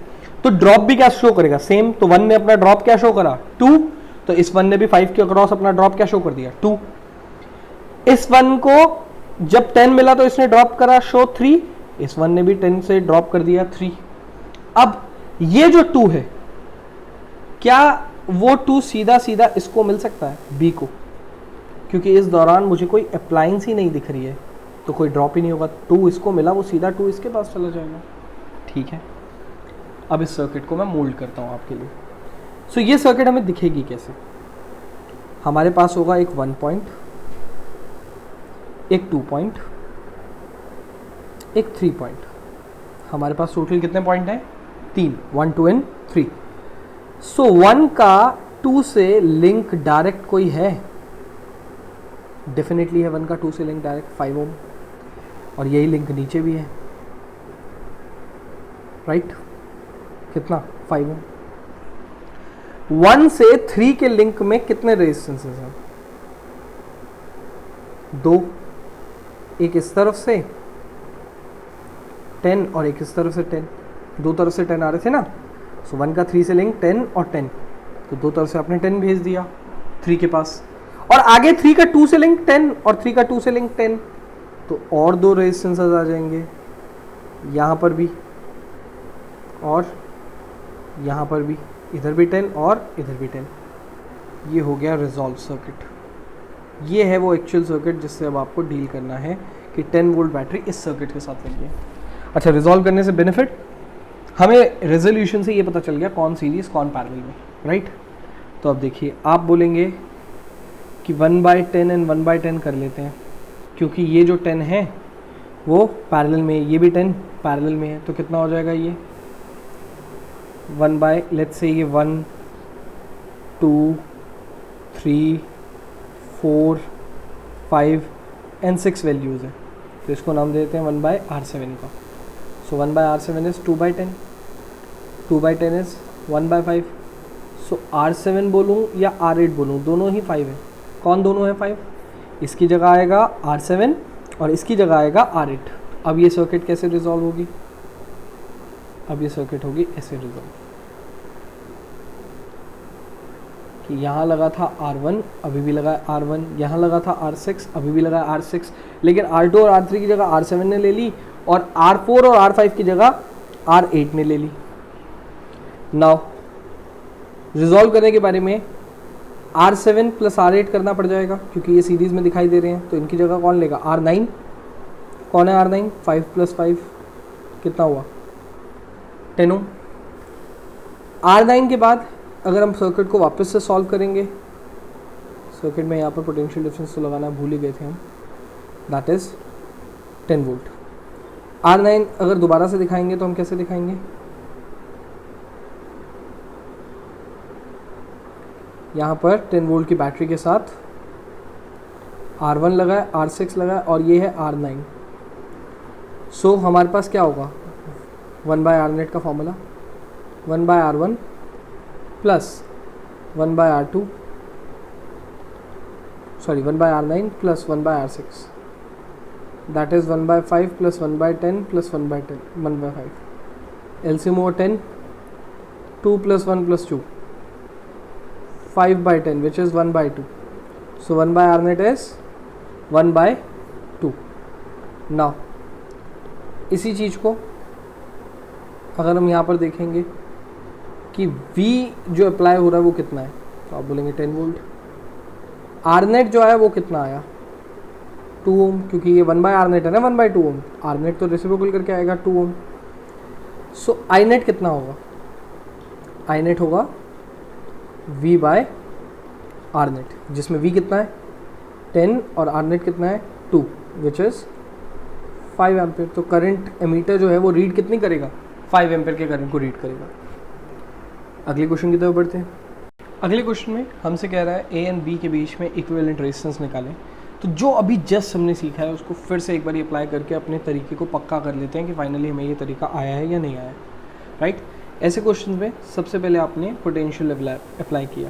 तो ड्रॉप भी क्या शो करेगा? सेम। तो 1 ने अपना ड्रॉप क्या शो करा? 2, तो इस 1 ने भी 5 के अक्रॉस अपना ड्रॉप क्या शो कर दिया? 2। इस 1 को जब 10 मिला तो इसने ड्रॉप करा शो 3, इस 1 ने भी 10 से ड्रॉप कर दिया 3। अब ये जो 2 है, क्या वो 2 सीधा सीधा इसको मिल सकता है? B को, क्योंकि इस दौरान मुझे कोई अप्लायंस ही नहीं दिख रही है तो कोई ड्रॉप ही नहीं होगा। 2 इसको मिला, वो सीधा 2 इसके पास चला जाएगा, ठीक है। अब इस सर्किट को मैं मोल्ड करता हूं आपके लिए। सो ये सर्किट हमें दिखेगी कैसे? हमारे पास होगा एक 1 पॉइंट, एक 2 पॉइंट, एक 3 पॉइंट। हमारे पास टोटल कितने पॉइंट हैं? 3, 1 2 एंड 3। सो 1 का 2 से लिंक डायरेक्ट कोई है? डेफिनेटली है 1 का 2 से लिंक डायरेक्ट 5 ओम, और यही लिंक नीचे भी है, राइट। कितना? 5 ओम। 1 से 3 के लिंक में कितने रेजिस्टेंसेस हैं? 2, एक इस तरफ से 10 और एक इस तरफ से 10, दो तरफ से 10 आ रहे थे ना। सो 1 का 3 से लिंक 10 और 10, तो दो तरफ से आपने 10 भेज दिया 3 के पास, और आगे 3 का 2 से लिंक 10 और 3 का 2 से लिंक 10, तो और 2 रेजिस्टेंसेस आ जाएंगे, यहाँ पर भी और यहाँ पर भी, इधर भी 10 और इधर भी 10। ये हो गया रिजॉल्व सर्किट। ये है वो एक्चुअल सर्किट जिससे अब आपको डील करना है कि 10 वोल्ट बैटरी इस सर्किट के साथ लगी है। अच्छा, रिजॉल्व करने से बेनिफिट, हमें रेजोल्यूशन से ये पता चल गया कौन सीरीज कौन पैरेलल में, राइट। तो अब देखिए, आप बोलेंगे कि 1/10 एंड 1/10 कर लेते हैं, क्योंकि ये जो 10 है वो पैरेलल में है, ये भी 10 पैरेलल में है, तो कितना हो जाएगा ये 1 लेट्स से ये 1 2 3 4 5 एंड 6 वैल्यूज़ है, तो इसको नाम देते हैं 1/R7 का। सो 1/R7 is 2/10, 2/10 is 1/5। So R7 बोलूँ या R8 बोलूँ, दोनों ही 5 है। कौन दोनों है 5? इसकी जगह आएगा R7 और इसकी जगह आएगा R8। अब ये सर्किट कैसे रिजॉल्व होगी? अब ये सर्किट होगी ऐसे रिजॉल्व कि यहाँ लगा था R1, अभी भी लगा है R1, यहाँ लगा था R6, अभी भी लगा है R6, लेकिन R2 और R3 की जगह R7 ने ले ली और R4 और R5 की जगह R8 ने ले ली। नाउ रिजॉल्व करने के बारे में R7 प्लस R8 करना पड़ जाएगा, क्योंकि ये सीरीज में दिखाई दे रहे हैं, तो इनकी जगह कौन लेगा? R9। कौन है R9? 5 + 5 कितना हुआ? 10 ओम। R9 के बाद अगर हम सर्किट को वापस से सॉल्व करेंगे, सर्किट में यहाँ पर पोटेंशियल डिफरेंस तो लगाना भूल ही गए थे हम, दैट इज़ 10 वोल्ट। R9 अगर दोबारा से दिखाएंगे तो हम कैसे दिखाएंगे? यहाँ पर 10 वोल्ट की बैटरी के साथ R1 लगा है, R6 लगा है और ये है R9। सो हमारे पास क्या होगा? 1/R net का formula 1/R1 plus 1/R2 sorry 1/R9 plus 1/R6, that is 1/5 plus 1/10 plus 1/10 1/5। LCM हुआ 10, 2 + 1 + 2 5/10 which is 1/2. So 1/R net is 1/2. Now इसी चीज़ को अगर हम यहाँ पर देखेंगे कि V जो अप्लाई हो रहा है वो कितना है, तो आप बोलेंगे 10 वोल्ट। R net जो है वो कितना आया? 2 ओम, क्योंकि ये 1/R net है ना, 1/2 ओम। R net तो रेसिप्रोकल करके आएगा 2 ओम। सो I net कितना होगा? I net होगा V/R net, जिसमें V कितना है 10 और R net कितना है 2 विच इज़ 5 एम्पेयर। तो करंट एमीटर जो है वो रीड कितनी करेगा? 5 एम्पेयर के करंट को रीड करेगा। अगले क्वेश्चन की तरफ बढ़ते हैं। अगले क्वेश्चन में हमसे कह रहा है A एंड B के बीच में इक्विवेलेंट रेजिस्टेंस निकालें। तो जो अभी जस्ट हमने सीखा है उसको फिर से एक बार अप्लाई करके अपने तरीके को पक्का कर लेते हैं कि फाइनली हमें ये तरीका आया है या नहीं आया है, राइट। ऐसे क्वेश्चन में सबसे पहले आपने पोटेंशियल अप्लाई किया,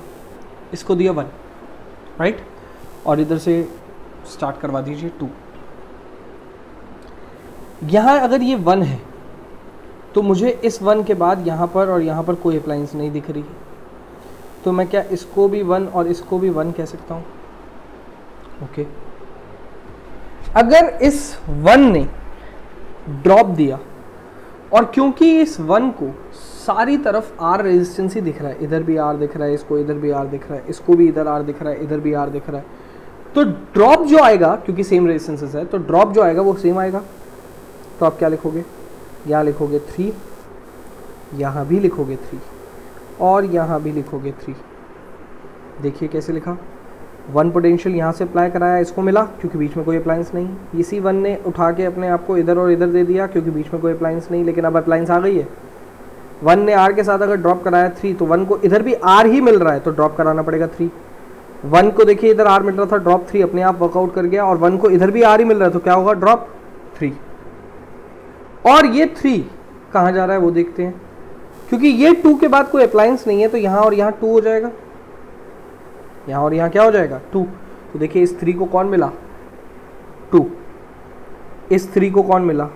इसको दिया 1, राइट, और इधर से स्टार्ट करवा दीजिए 2। यहाँ अगर ये 1 है तो मुझे इस 1 के बाद यहाँ पर और यहाँ पर कोई अप्लायंस नहीं दिख रही, तो मैं क्या इसको भी 1 और इसको भी 1 कह सकता हूँ? ओके। अगर इस 1 ने ड्रॉप दिया और क्योंकि इस 1 को सारी तरफ R रेजिस्टेंस ही दिख रहा है, इधर भी R दिख रहा है, इसको इधर भी R दिख रहा है, इसको भी इधर R दिख रहा है, इधर भी R दिख रहा है, तो ड्रॉप जो आएगा, क्योंकि सेम रेजिस्टेंसेस है, तो ड्रॉप जो आएगा वो सेम आएगा। तो आप क्या लिखोगे? यहाँ लिखोगे 3, यहाँ भी लिखोगे 3 और यहाँ भी लिखोगे 3। देखिए कैसे लिखा, 1 पोटेंशियल यहाँ से अप्लाई कराया, इसको मिला क्योंकि बीच में कोई अप्लायंस नहीं। इसी 1 ने उठा के अपने आप को इधर और इधर दे दिया क्योंकि बीच में कोई अप्लायंस नहीं, लेकिन अब अप्लायंस आ गई है। 1 ने R के साथ अगर ड्रॉप कराया 3, तो 1 को इधर भी R ही मिल रहा है तो ड्रॉप कराना पड़ेगा 3। 1 को देखिए इधर R मिल रहा था, ड्रॉप 3 अपने आप वर्कआउट कर गया, और 1 को इधर भी R ही मिल रहा है तो क्या होगा? ड्रॉप 3। और ये 3 कहाँ जा रहा है वो देखते हैं, क्योंकि ये 2 के बाद कोई अप्लायंस नहीं है तो यहाँ और यहाँ 2 हो जाएगा, यहाँ और यहाँ क्या हो जाएगा? 2। तो देखिए इस 3 को कौन मिला? 2। इस 3 को कौन मिला?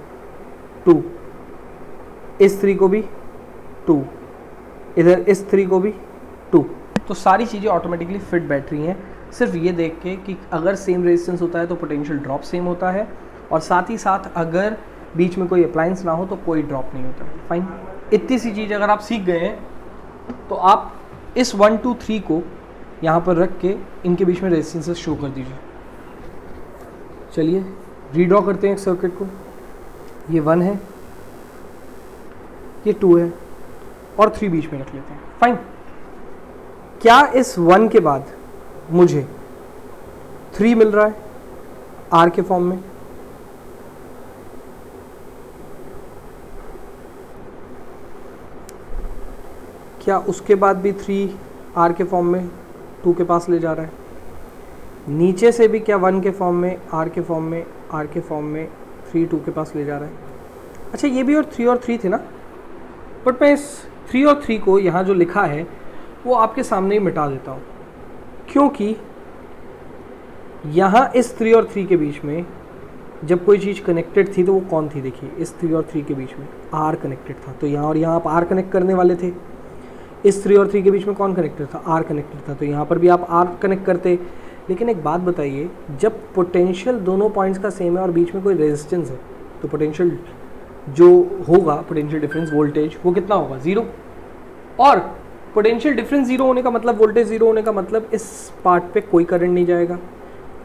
2। इस 3 को भी 2, इधर इस 3 को भी 2। तो सारी चीज़ें ऑटोमेटिकली फिट बैठ रही हैं, सिर्फ ये देख के कि अगर सेम रेजिस्टेंस होता है तो पोटेंशियल ड्रॉप सेम होता है, और साथ ही साथ अगर बीच में कोई अप्लायंस ना हो तो कोई ड्रॉप नहीं होता। फाइन, इतनी सी चीज़ अगर आप सीख गए हैं तो आप इस 1 2 3 को यहाँ पर रख के इनके बीच में रेजिस्टेंसेस शो कर दीजिए। चलिए रीड्रॉ करते हैं एक सर्किट को। ये 1 है, ये 2 है और 3 बीच में रख लेते हैं। फाइन, क्या इस 1 के बाद मुझे 3 मिल रहा है आर के फॉर्म में? क्या उसके बाद भी 3 आर के फॉर्म में 2 के पास ले जा रहा है? नीचे से भी क्या 1 के फॉर्म में, आर के फॉर्म में, आर के फॉर्म में 3 2 के पास ले जा रहा है? अच्छा, ये भी और 3 थे ना, बट मैं इस 3 और 3 को यहाँ जो लिखा है वो आपके सामने ही मिटा देता हूँ, क्योंकि यहाँ इस 3 और 3 के बीच में जब कोई चीज़ कनेक्टेड थी तो वो कौन थी? देखिए, इस 3 और 3 के बीच में आर कनेक्टेड था, तो यहाँ और यहाँ आप आर कनेक्ट करने वाले थे। इस 3 और 3 के बीच में कौन कनेक्टेड था? आर कनेक्टेड था, तो यहाँ पर भी आप आर कनेक्ट करते। लेकिन एक बात बताइए, जब पोटेंशियल दोनों पॉइंट्स का सेम है और बीच में कोई रेजिस्टेंस है तो पोटेंशियल जो होगा, पोटेंशियल डिफरेंस वोल्टेज, वो कितना होगा? 0। और पोटेंशियल डिफरेंस 0 होने का मतलब, वोल्टेज 0 होने का मतलब इस पार्ट पे कोई करंट नहीं जाएगा।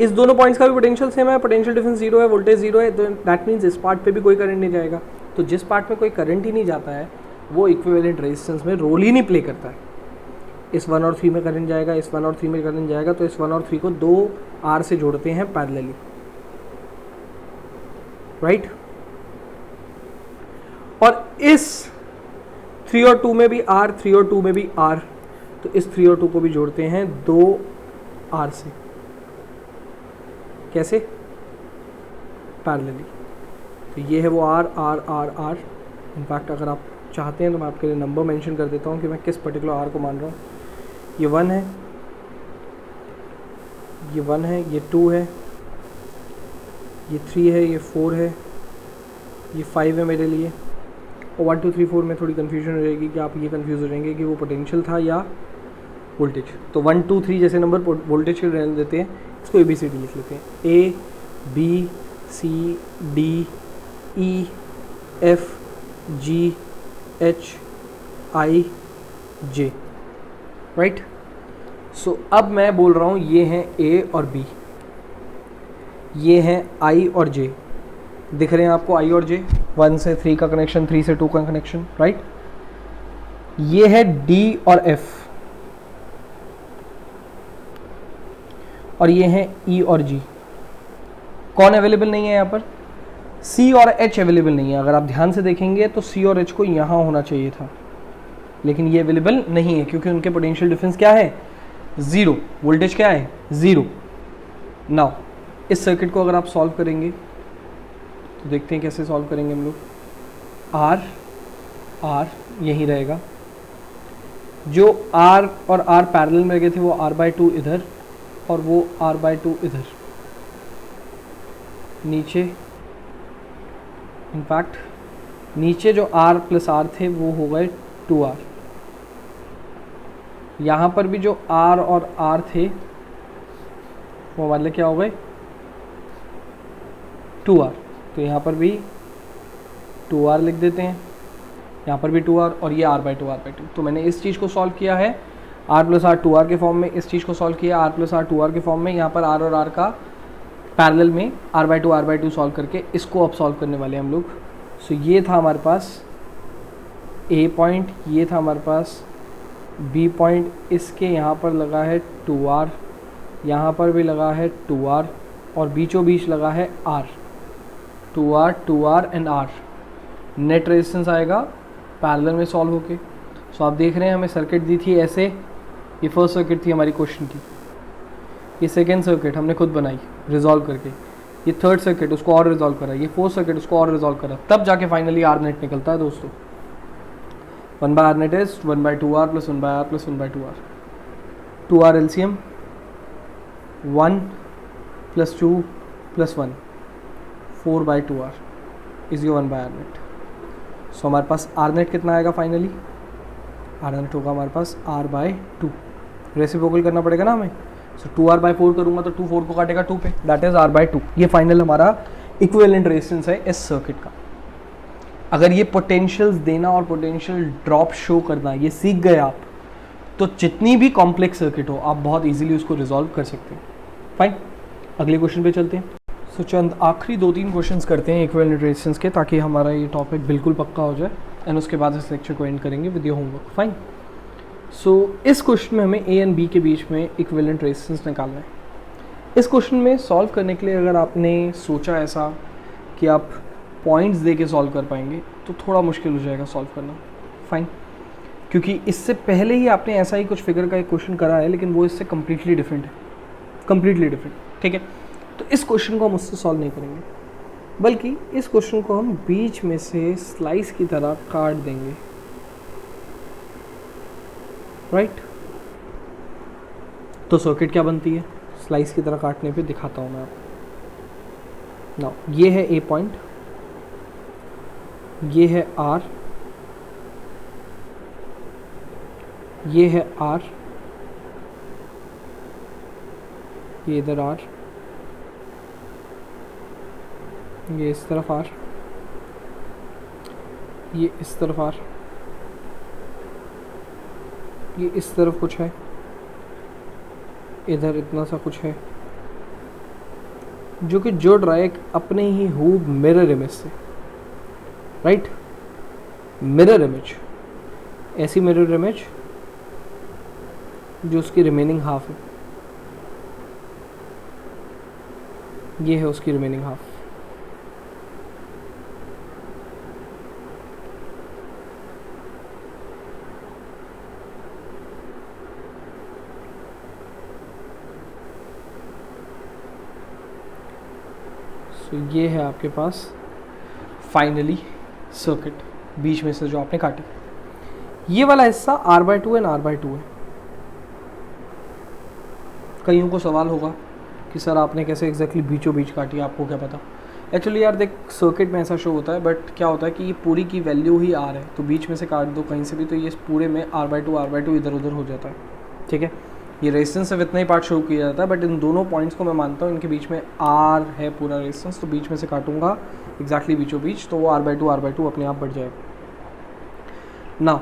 इस दोनों पॉइंट्स का भी पोटेंशियल सेम है, पोटेंशियल डिफरेंस 0 है, वोल्टेज 0 है, तो दैट मीन्स इस पार्ट पे भी कोई करंट नहीं जाएगा। तो जिस पार्ट में कोई करंट ही नहीं जाता है वो इक्विवेलेंट रेजिस्टेंस में रोल ही नहीं प्ले करता है। इस 1 और 3 में करंट जाएगा, इस 1 और 3 में करंट जाएगा, तो इस 1 और 3 को 2 आर से जोड़ते हैं पैरेलली, राइट? और इस 3 और 2 में भी आर, 3 और 2 में भी आर, तो इस 3 और 2 को भी जोड़ते हैं 2 आर से। कैसे? पैरेलली। तो ये है वो R R R R. In fact अगर आप चाहते हैं तो मैं आपके लिए नंबर मेंशन कर देता हूँ कि मैं किस पर्टिकुलर आर को मान रहा हूँ। ये 1 है, ये 1 है, ये 2 है, ये 3 है, ये 4 है, ये 5 है मेरे लिए। और 1 2 3 4 में थोड़ी कन्फ्यूजन हो जाएगी कि आप ये कन्फ्यूज हो जाएंगे कि वो पोटेंशियल था या वोल्टेज। तो 1 2 3 जैसे नंबर वोल्टेज के रहने देते हैं, इसको ABCD लिख लेते हैं। A B C D E F G H I J, right? So अब मैं बोल रहा हूँ ये हैं A और B, ये हैं I और J। दिख रहे हैं आपको I और J? 1 से 3 का कनेक्शन, 3 से 2 का कनेक्शन, राइट? ये है D और F, और ये हैं E और G। कौन अवेलेबल नहीं है यहाँ पर? C और H अवेलेबल नहीं है। अगर आप ध्यान से देखेंगे तो C और H को यहाँ होना चाहिए था, लेकिन ये अवेलेबल नहीं है क्योंकि उनके पोटेंशियल डिफरेंस क्या है? 0। वोल्टेज क्या है? 0। नाउ इस सर्किट को अगर आप सॉल्व करेंगे तो देखते हैं कैसे सॉल्व करेंगे हम लोग। R R यहीं रहेगा, जो R और R पैरेलल में गए थे वो R/2 इधर और वो R/2 इधर। नीचे इनफैक्ट नीचे जो R + R थे वो हो गए 2R। यहाँ पर भी जो R और R थे वो हमारे लिए क्या हो गए? 2R। तो यहाँ पर भी 2R लिख देते हैं, यहाँ पर भी 2R, और ये R/2 तो मैंने इस चीज़ को सॉल्व किया है R + R 2R के फॉर्म में, इस चीज़ को सॉल्व किया R + R 2R के फॉर्म में। यहाँ पर R और R का पैरेलल में R/2 सॉल्व करके इसको अब सॉल्व करने वाले हैं हम लोग। सो ये था हमारे पास A पॉइंट, ये था हमारे पास B पॉइंट, इसके यहाँ पर लगा है 2R, यहाँ पर भी लगा है 2R, और बीचों बीच लगा है R। 2R and R। Net resistance आएगा पैरेलल में सॉल्व होके। सो आप देख रहे हैं हमें सर्किट दी थी ऐसे, ये फर्स्ट सर्किट थी हमारी क्वेश्चन की, ये सेकेंड सर्किट हमने खुद बनाई रिजॉल्व करके, ये थर्ड सर्किट उसको और रिजॉल्व करा, ये फोर्थ सर्किट उसको और रिजॉल्व करा, तब जाके फाइनली आर नेट निकलता है दोस्तों। 1/r net is 1/2r plus 1/r plus 1/2r। 2r LCM 1 plus 2 plus 1 4/2r is your 1/r net। सो हमारे पास r net कितना आएगा फाइनली? r net होगा हमारे पास r/2। रेसिप्रोकल करना पड़ेगा ना हमें। सो 2r/4 करूँगा तो 2 4 को काटेगा 2 पे, दैट इज r/2। ये फाइनल हमारा इक्विवेलेंट रेजिस्टेंस है इस सर्किट का। अगर ये पोटेंशियल्स देना और पोटेंशियल ड्रॉप शो करना ये सीख गए आप, तो जितनी भी कॉम्प्लेक्स सर्किट हो आप बहुत इजीली उसको रिजॉल्व कर सकते हैं। फाइन, अगले क्वेश्चन पे चलते हैं। सो चंद आखिरी 2-3 क्वेश्चंस करते हैं इक्विवेलेंट रेजिस्टेंस के, ताकि हमारा ये टॉपिक बिल्कुल पक्का हो जाए एंड उसके बाद इस लेक्चर को एंड करेंगे विद योर होमवर्क। फाइन, सो इस क्वेश्चन में हमें ए एंड बी के बीच में इक्विवेलेंट रेजिस्टेंस निकालना है। इस क्वेश्चन में सॉल्व करने के लिए अगर आपने सोचा ऐसा कि आप पॉइंट्स दे के सॉल्व कर पाएंगे तो थोड़ा मुश्किल हो जाएगा सॉल्व करना। फाइन, क्योंकि इससे पहले ही आपने ऐसा ही कुछ फिगर का एक क्वेश्चन करा है, लेकिन वो इससे कम्प्लीटली डिफरेंट है, कम्प्लीटली डिफरेंट। ठीक है, तो इस क्वेश्चन को हम उससे सॉल्व नहीं करेंगे, बल्कि इस क्वेश्चन को हम बीच में से स्लाइस की तरह काट देंगे। राइट, तो सर्किट क्या बनती है स्लाइस की तरह काटने पे दिखाता हूँ मैं आपको। नाउ ये है ए पॉइंट, ये है आर, ये है आर, ये इधर आर, ये इस तरफ आर, ये इस तरफ आर, ये इस तरफ कुछ है, इधर इतना सा कुछ है, जो कि जुड़ रहा है एक अपने ही हूब मिरर इमेज से। राइट, मिरर इमेज, ऐसी मिरर इमेज जो उसकी रिमेनिंग हाफ है, ये है उसकी रिमेनिंग हाफ। तो ये है आपके पास फाइनली सर्किट बीच में से जो आपने काटी। ये वाला हिस्सा R/2 एंड R/2 है। कईयों को सवाल होगा कि सर आपने कैसे एग्जैक्टली बीचों बीच काटी, आपको क्या पता। एक्चुअली यार देख, सर्किट में ऐसा शो होता है, बट क्या होता है कि ये पूरी की वैल्यू ही R है, तो बीच में से काट दो कहीं से भी, तो ये पूरे में R/2 इधर उधर हो जाता है। ठीक है, ये रेजिस्टेंस सिर्फ इतना ही पार्ट शो किया जाता है, बट इन दोनों पॉइंट्स को मैं मानता हूँ इनके बीच में R है पूरा रेजिस्टेंस, तो बीच में से काटूंगा एग्जैक्टली बीचों बीच, तो वो R/2 अपने आप बढ़ जाएगा ना।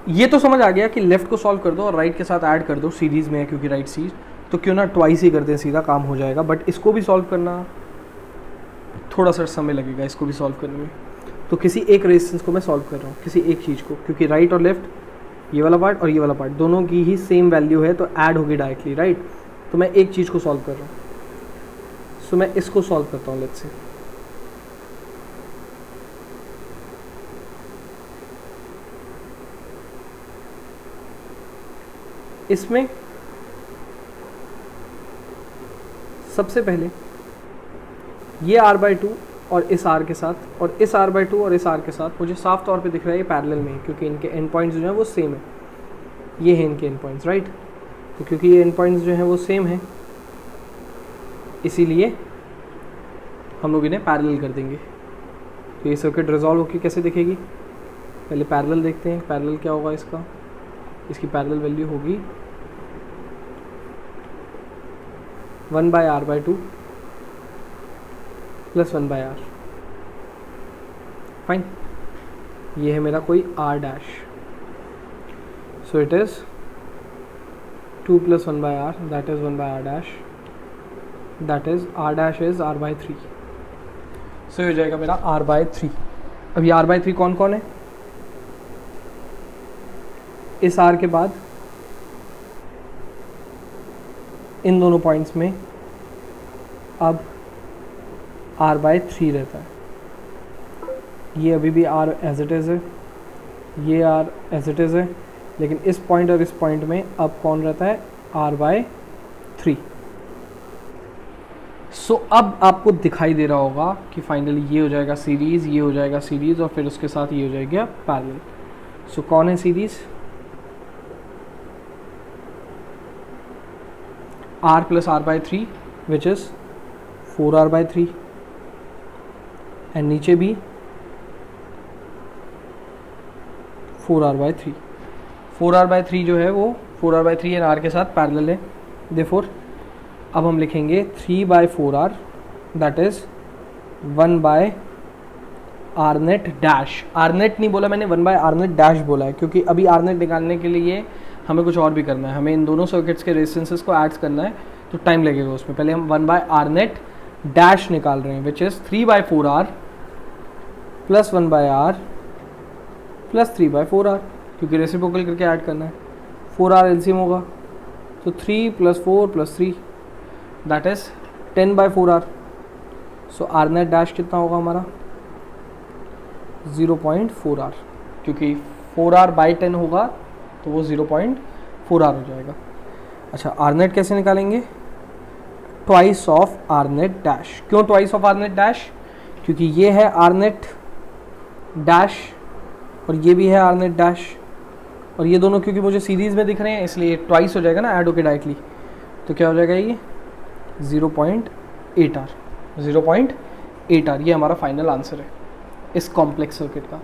ये तो समझ आ गया कि लेफ्ट को सॉल्व कर दो और राइट के साथ ऐड कर दो, सीरीज में है क्योंकि राइट सीरीज, तो क्यों ना ट्वाइस ही करते हैं, सीधा काम हो जाएगा। बट इसको भी सॉल्व करना थोड़ा सा समय लगेगा, इसको भी सॉल्व करने में। तो किसी एक रेजिस्टेंस को मैं सॉल्व कर रहा हूँ, किसी एक चीज़ को, क्योंकि राइट और लेफ्ट, ये वाला पार्ट और ये वाला पार्ट, दोनों की ही सेम वैल्यू है, तो ऐड होगी डायरेक्टली। राइट, तो मैं एक चीज़ को सॉल्व कर रहा हूँ, सो मैं इसको सॉल्व करता हूँ। लेट्स से इसमें सबसे पहले ये R/2 और इस R के साथ, और इस R/2 और इस R के साथ मुझे साफ तौर पे दिख रहा है ये पैरेलल में है, क्योंकि इनके एंड पॉइंट्स जो हैं वो सेम है। ये हैं इनके एंड पॉइंट्स। राइट, तो क्योंकि ये एंड पॉइंट्स जो हैं वो सेम है, इसीलिए हम लोग इन्हें पैरेलल कर देंगे। तो ये सर्किट रिजॉल्व होकर कैसे दिखेगी, पहले पैरेलल देखते हैं। पैरेलल क्या होगा इसका, इसकी पैरेलल वैल्यू होगी 1/R/2 प्लस 1/R। फाइन, ये है मेरा कोई R', so it is 2 + 1/R, that is 1/R', that is R' is R/3। सो हो जाएगा मेरा R/3। अब ये R/3 कौन कौन है, इस R के बाद इन दोनों पॉइंट्स में अब R/3 रहता है। ये अभी भी R एज इट इज़ है, ये R एज इट इज़ है, लेकिन इस पॉइंट और इस पॉइंट में अब कौन रहता है, R/3। सो अब आपको दिखाई दे रहा होगा कि फाइनली ये हो जाएगा सीरीज़, ये हो जाएगा सीरीज़, और फिर उसके साथ ये हो जाएगा पैरेलल। सो कौन है series, R + R/3 which is 4R/3, and नीचे भी 4R/3। 4R/3 जो है वो 4R/3 एंड R के साथ पैरेलल है। देयरफॉर अब हम लिखेंगे 3/4R, that is 1 by R net dash, R net नहीं बोला मैंने, 1 बाय आर नेट डैश बोला है, क्योंकि अभी आर नेट निकालने के लिए हमें कुछ और भी करना है, हमें इन दोनों सर्किट्स के रेजिस्टेंसेस को ऐड करना है, तो टाइम लगेगा उसमें। पहले हम 1 बाय आर नेट डैश निकाल रहे हैं, which is 3 by 4 R plus 1 by R plus 3 by 4 R, क्योंकि रेसिप्रोकल करके ऐड करना है। 4 आर एलसीएम होगा, तो 3 plus 4 plus 3 that is 10 by 4 R. So R net dash कितना होगा हमारा 0.4 आर, क्योंकि 4 आर बाई 10 होगा तो वो 0.4 आर हो जाएगा। अच्छा, आर नेट कैसे निकालेंगे, twice of R net dash. क्यों twice of R net dash, क्योंकि ये है आर नेट डैश और ये भी है आर नेट डैश, और ये दोनों क्योंकि मुझे सीरीज़ में दिख रहे हैं इसलिए ट्वाइस हो जाएगा ना, ऐड होके डायरेक्टली, तो क्या हो जाएगा ये 0.8 आर, 0.8 आर। ये हमारा फाइनल आंसर है इस कॉम्प्लेक्स सर्किट का।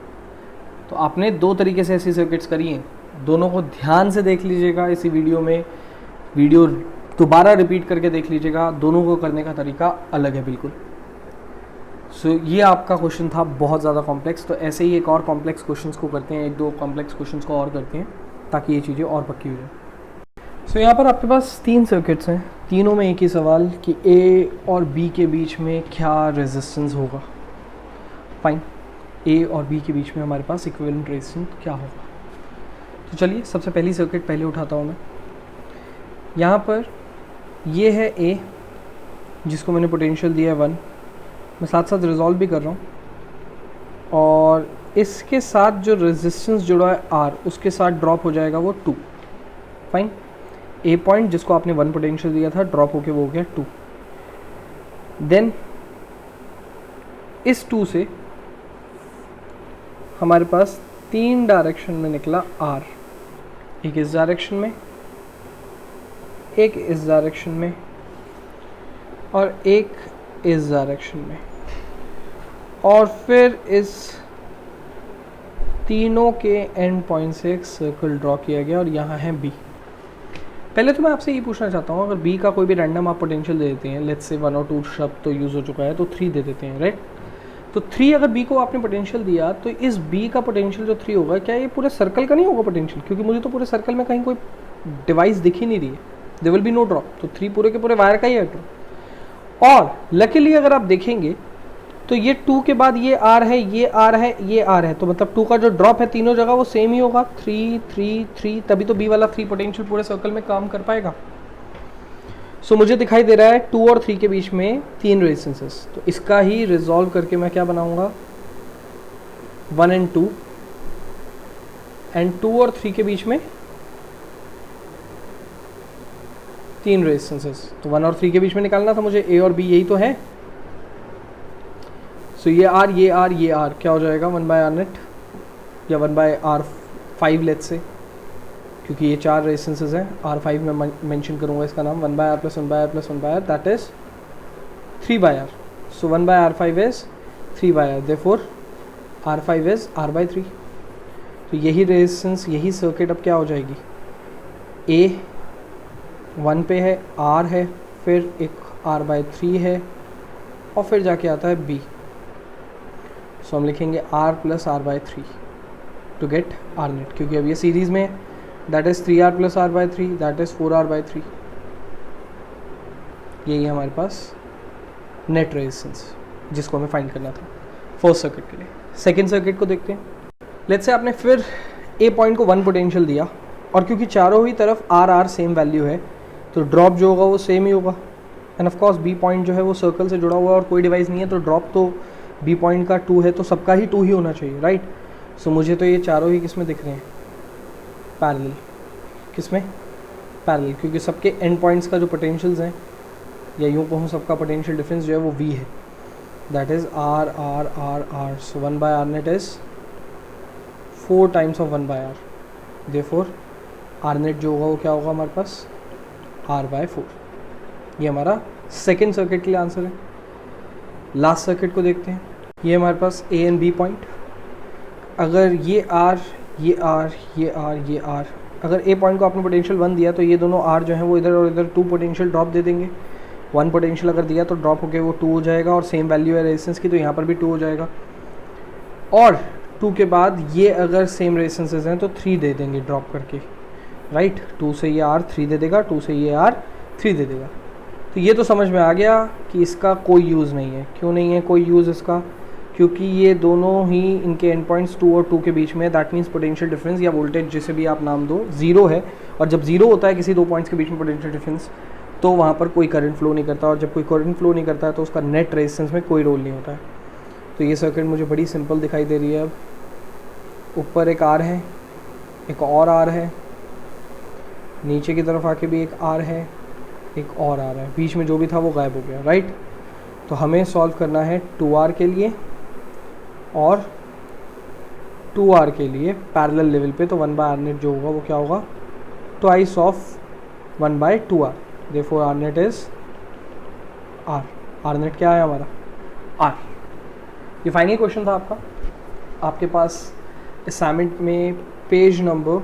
तो आपने दो तरीके से ऐसी सर्किट्स करी हैं, दोनों को ध्यान से देख लीजिएगा इसी वीडियो में, वीडियो दोबारा रिपीट करके देख लीजिएगा, दोनों को करने का तरीका अलग है बिल्कुल। सो ये आपका क्वेश्चन था बहुत ज़्यादा कॉम्प्लेक्स, तो ऐसे ही एक और कॉम्प्लेक्स क्वेश्चंस को करते हैं, एक दो कॉम्प्लेक्स क्वेश्चंस को और करते हैं ताकि ये चीज़ें और पक्की हो जाए। सो यहाँ पर आपके पास 3 सर्किट्स हैं, तीनों में एक ही सवाल कि ए और बी के बीच में क्या रेजिस्टेंस होगा। फाइन, ए और बी के बीच में हमारे पास इक्विवेलेंट रेजिस्टेंस क्या होगा। तो चलिए सबसे पहली सर्किट पहले उठाता हूँ मैं। यहाँ पर ये है ए जिसको मैंने पोटेंशियल दिया है 1, मैं साथ साथ रिजॉल्व भी कर रहा हूँ, और इसके साथ जो रेजिस्टेंस जुड़ा है आर उसके साथ ड्रॉप हो जाएगा वो 2। फाइन, ए पॉइंट जिसको आपने 1 पोटेंशियल दिया था ड्रॉप होके वो हो गया 2। देन इस 2 से हमारे पास 3 डायरेक्शन में निकला आर, एक इस डायरेक्शन में, एक इस डायरेक्शन में और एक इस डायरेक्शन में, और फिर इस तीनों के एंड पॉइंट से एक सर्कल ड्रॉ किया गया और यहाँ है बी। पहले तो मैं आपसे ये पूछना चाहता हूँ, अगर बी का कोई भी रैंडम आप पोटेंशियल दे देते हैं, लेट्स से 1 और 2 शब्द तो यूज़ हो चुका है, तो 3 दे देते हैं, राइट। तो 3 अगर बी को आपने पोटेंशियल दिया तो इस बी का पोटेंशियल जो 3 होगा, क्या ये पूरे सर्कल का नहीं होगा पोटेंशियल, क्योंकि मुझे तो पूरे सर्कल में कहीं कोई डिवाइस दिख ही नहीं रही है, there will be no drop, तो 3 पूरे के पूरे वायर का ही है ड्रॉप। और लकीली अगर आप देखेंगे तो ये 2 के बाद ये आर है, ये आर है, ये आर है, तो मतलब 2 का जो ड्रॉप है तीनों जगह वो सेम ही होगा, 3 3 3, तभी तो बी वाला 3 पोटेंशियल पूरे सर्कल में काम कर पाएगा। सो मुझे दिखाई दे रहा है 2 और 3 के बीच में 3 रेजिस्टेंसेस, तो इसका ही रिजॉल्व करके मैं क्या बनाऊंगा 1 एंड 2, एंड 2 और 3 के बीच में 3 रेजिस्टेंसेस, तो 1 और 3 के बीच में निकालना था मुझे, ए और बी यही तो है। सो ये आर, ये आर, ये आर क्या हो जाएगा 1 बाय आर नेट या 1 बाय आर 5 लेट्स से, क्योंकि ये 4 रेजिस्टेंसेस हैं, R5 में मेंशन करूँगा इसका नाम, 1 by R plus 1 by R plus 1 by R that is 3 by R. So 1 by R5 is 3 by R, therefore R5 is R by 3। तो यही रेजिस्टेंस, यही सर्किट अब क्या हो जाएगी, A 1 पे है, R है, फिर एक R बाय 3 है, और फिर जाके आता है B। सो हम लिखेंगे R plus R by 3 to get R net, क्योंकि अब ये सीरीज़ में है, that is 3R plus R by 3 that is 4R by 3। यही हमारे पास नेट रेजिस्टेंस जिसको हमें फाइंड करना था फर्स्ट सर्किट के लिए। सेकेंड सर्किट को देखते हैं। लेट्स से आपने फिर ए पॉइंट को 1 पोटेंशियल दिया, और क्योंकि चारों ही तरफ आर आर सेम वैल्यू है तो ड्रॉप जो होगा वो सेम ही होगा, and of course B point जो है वो सर्कल से जुड़ा हुआ है और कोई डिवाइस नहीं है, तो ड्रॉप तो बी पॉइंट का 2 है, तो सबका ही 2 ही होना चाहिए, राइट। सो मुझे तो ये चारों ही किस में दिख रहे हैं, पैरेलल। किस में, पैरेलल, क्योंकि सबके एंड पॉइंट्स का जो पोटेंशियल्स हैं, या यूँ कहूँ सबका पोटेंशियल डिफरेंस जो है वो V है, that is R R R R। So 1 by R net is 4 times of 1 by R, therefore R net जो होगा वो क्या होगा हमारे पास R बाय 4। ये हमारा सेकेंड सर्किट के लिए आंसर है। लास्ट सर्किट को देखते हैं। ये हमारे पास A एंड B पॉइंट, अगर ये R, ये R, ये R, ये R, अगर A पॉइंट को आपने पोटेंशियल 1 दिया तो ये दोनों R जो हैं वो इधर और इधर 2 पोटेंशियल ड्रॉप दे देंगे, 1 पोटेंशियल अगर दिया तो ड्रॉप होके वो 2 हो जाएगा, और सेम वैल्यू है रेजिस्टेंस की तो यहाँ पर भी 2 हो जाएगा। और 2 के बाद ये अगर सेम रेजिस्टेंसेस हैं तो 3 दे देंगे ड्रॉप करके, राइट। 2 से ये R 3 दे देगा, 2 से ये R 3 दे देगा। तो ये तो समझ में आ गया कि इसका कोई यूज़ नहीं है। क्यों नहीं है कोई यूज़ इसका? क्योंकि ये दोनों ही इनके एंड पॉइंट्स 2 और 2 के बीच में है। दैट मीन्स पोटेंशियल डिफरेंस या वोल्टेज जिसे भी आप नाम दो 0 है, और जब 0 होता है किसी 2 पॉइंट्स के बीच में पोटेंशियल डिफरेंस, तो वहाँ पर कोई करंट फ्लो नहीं करता, और जब कोई करंट फ्लो नहीं करता है तो उसका नेट रेजिस्टेंस में कोई रोल नहीं होता है। तो ये सर्किट मुझे बड़ी सिंपल दिखाई दे रही है। अब ऊपर एक R है, एक और R है, नीचे की तरफ आके भी एक R है, एक और R है, बीच में जो भी था वो गायब हो गया, राइट। तो हमें सॉल्व करना है 2R के लिए और 2R के लिए पैरेलल लेवल पे। तो 1/R नेट जो होगा वो क्या होगा? Twice of 1/2R। Therefore R net is R। R net क्या है हमारा? R। ये फाइनल क्वेश्चन था आपका। आपके पास असाइनमेंट में पेज नंबर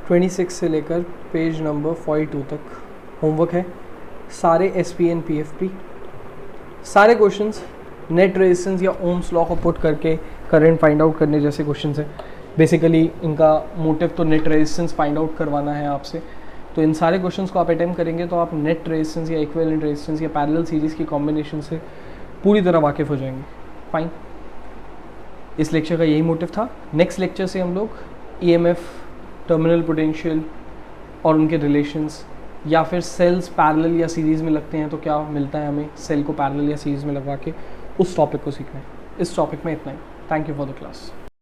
26 से लेकर पेज नंबर 42 तक होमवर्क है। सारे SP and PFP सारे क्वेश्चंस नेट रेजिस्टेंस या ओम्स लॉ को पुट करके करंट फाइंड आउट करने जैसे क्वेश्चंस हैं। बेसिकली इनका मोटिव तो नेट रेजिस्टेंस फाइंड आउट करवाना है आपसे। तो इन सारे क्वेश्चंस को आप अटेम्प्ट करेंगे तो आप नेट रेजिस्टेंस या इक्विवेलेंट रेजिस्टेंस या पैरेलल सीरीज़ की कॉम्बिनेशन से पूरी तरह वाकिफ़ हो जाएंगे। फाइन, इस लेक्चर का यही मोटिव था। नेक्स्ट लेक्चर से हम लोग EMF, टर्मिनल पोटेंशियल और उनके रिलेशंस, या फिर सेल्स पैरेलल या सीरीज़ में लगते हैं तो क्या मिलता है हमें सेल को पैरेलल या सीरीज़ में लगवा के, उस टॉपिक को सीखना है। इस टॉपिक में इतना ही। Thank you for the class.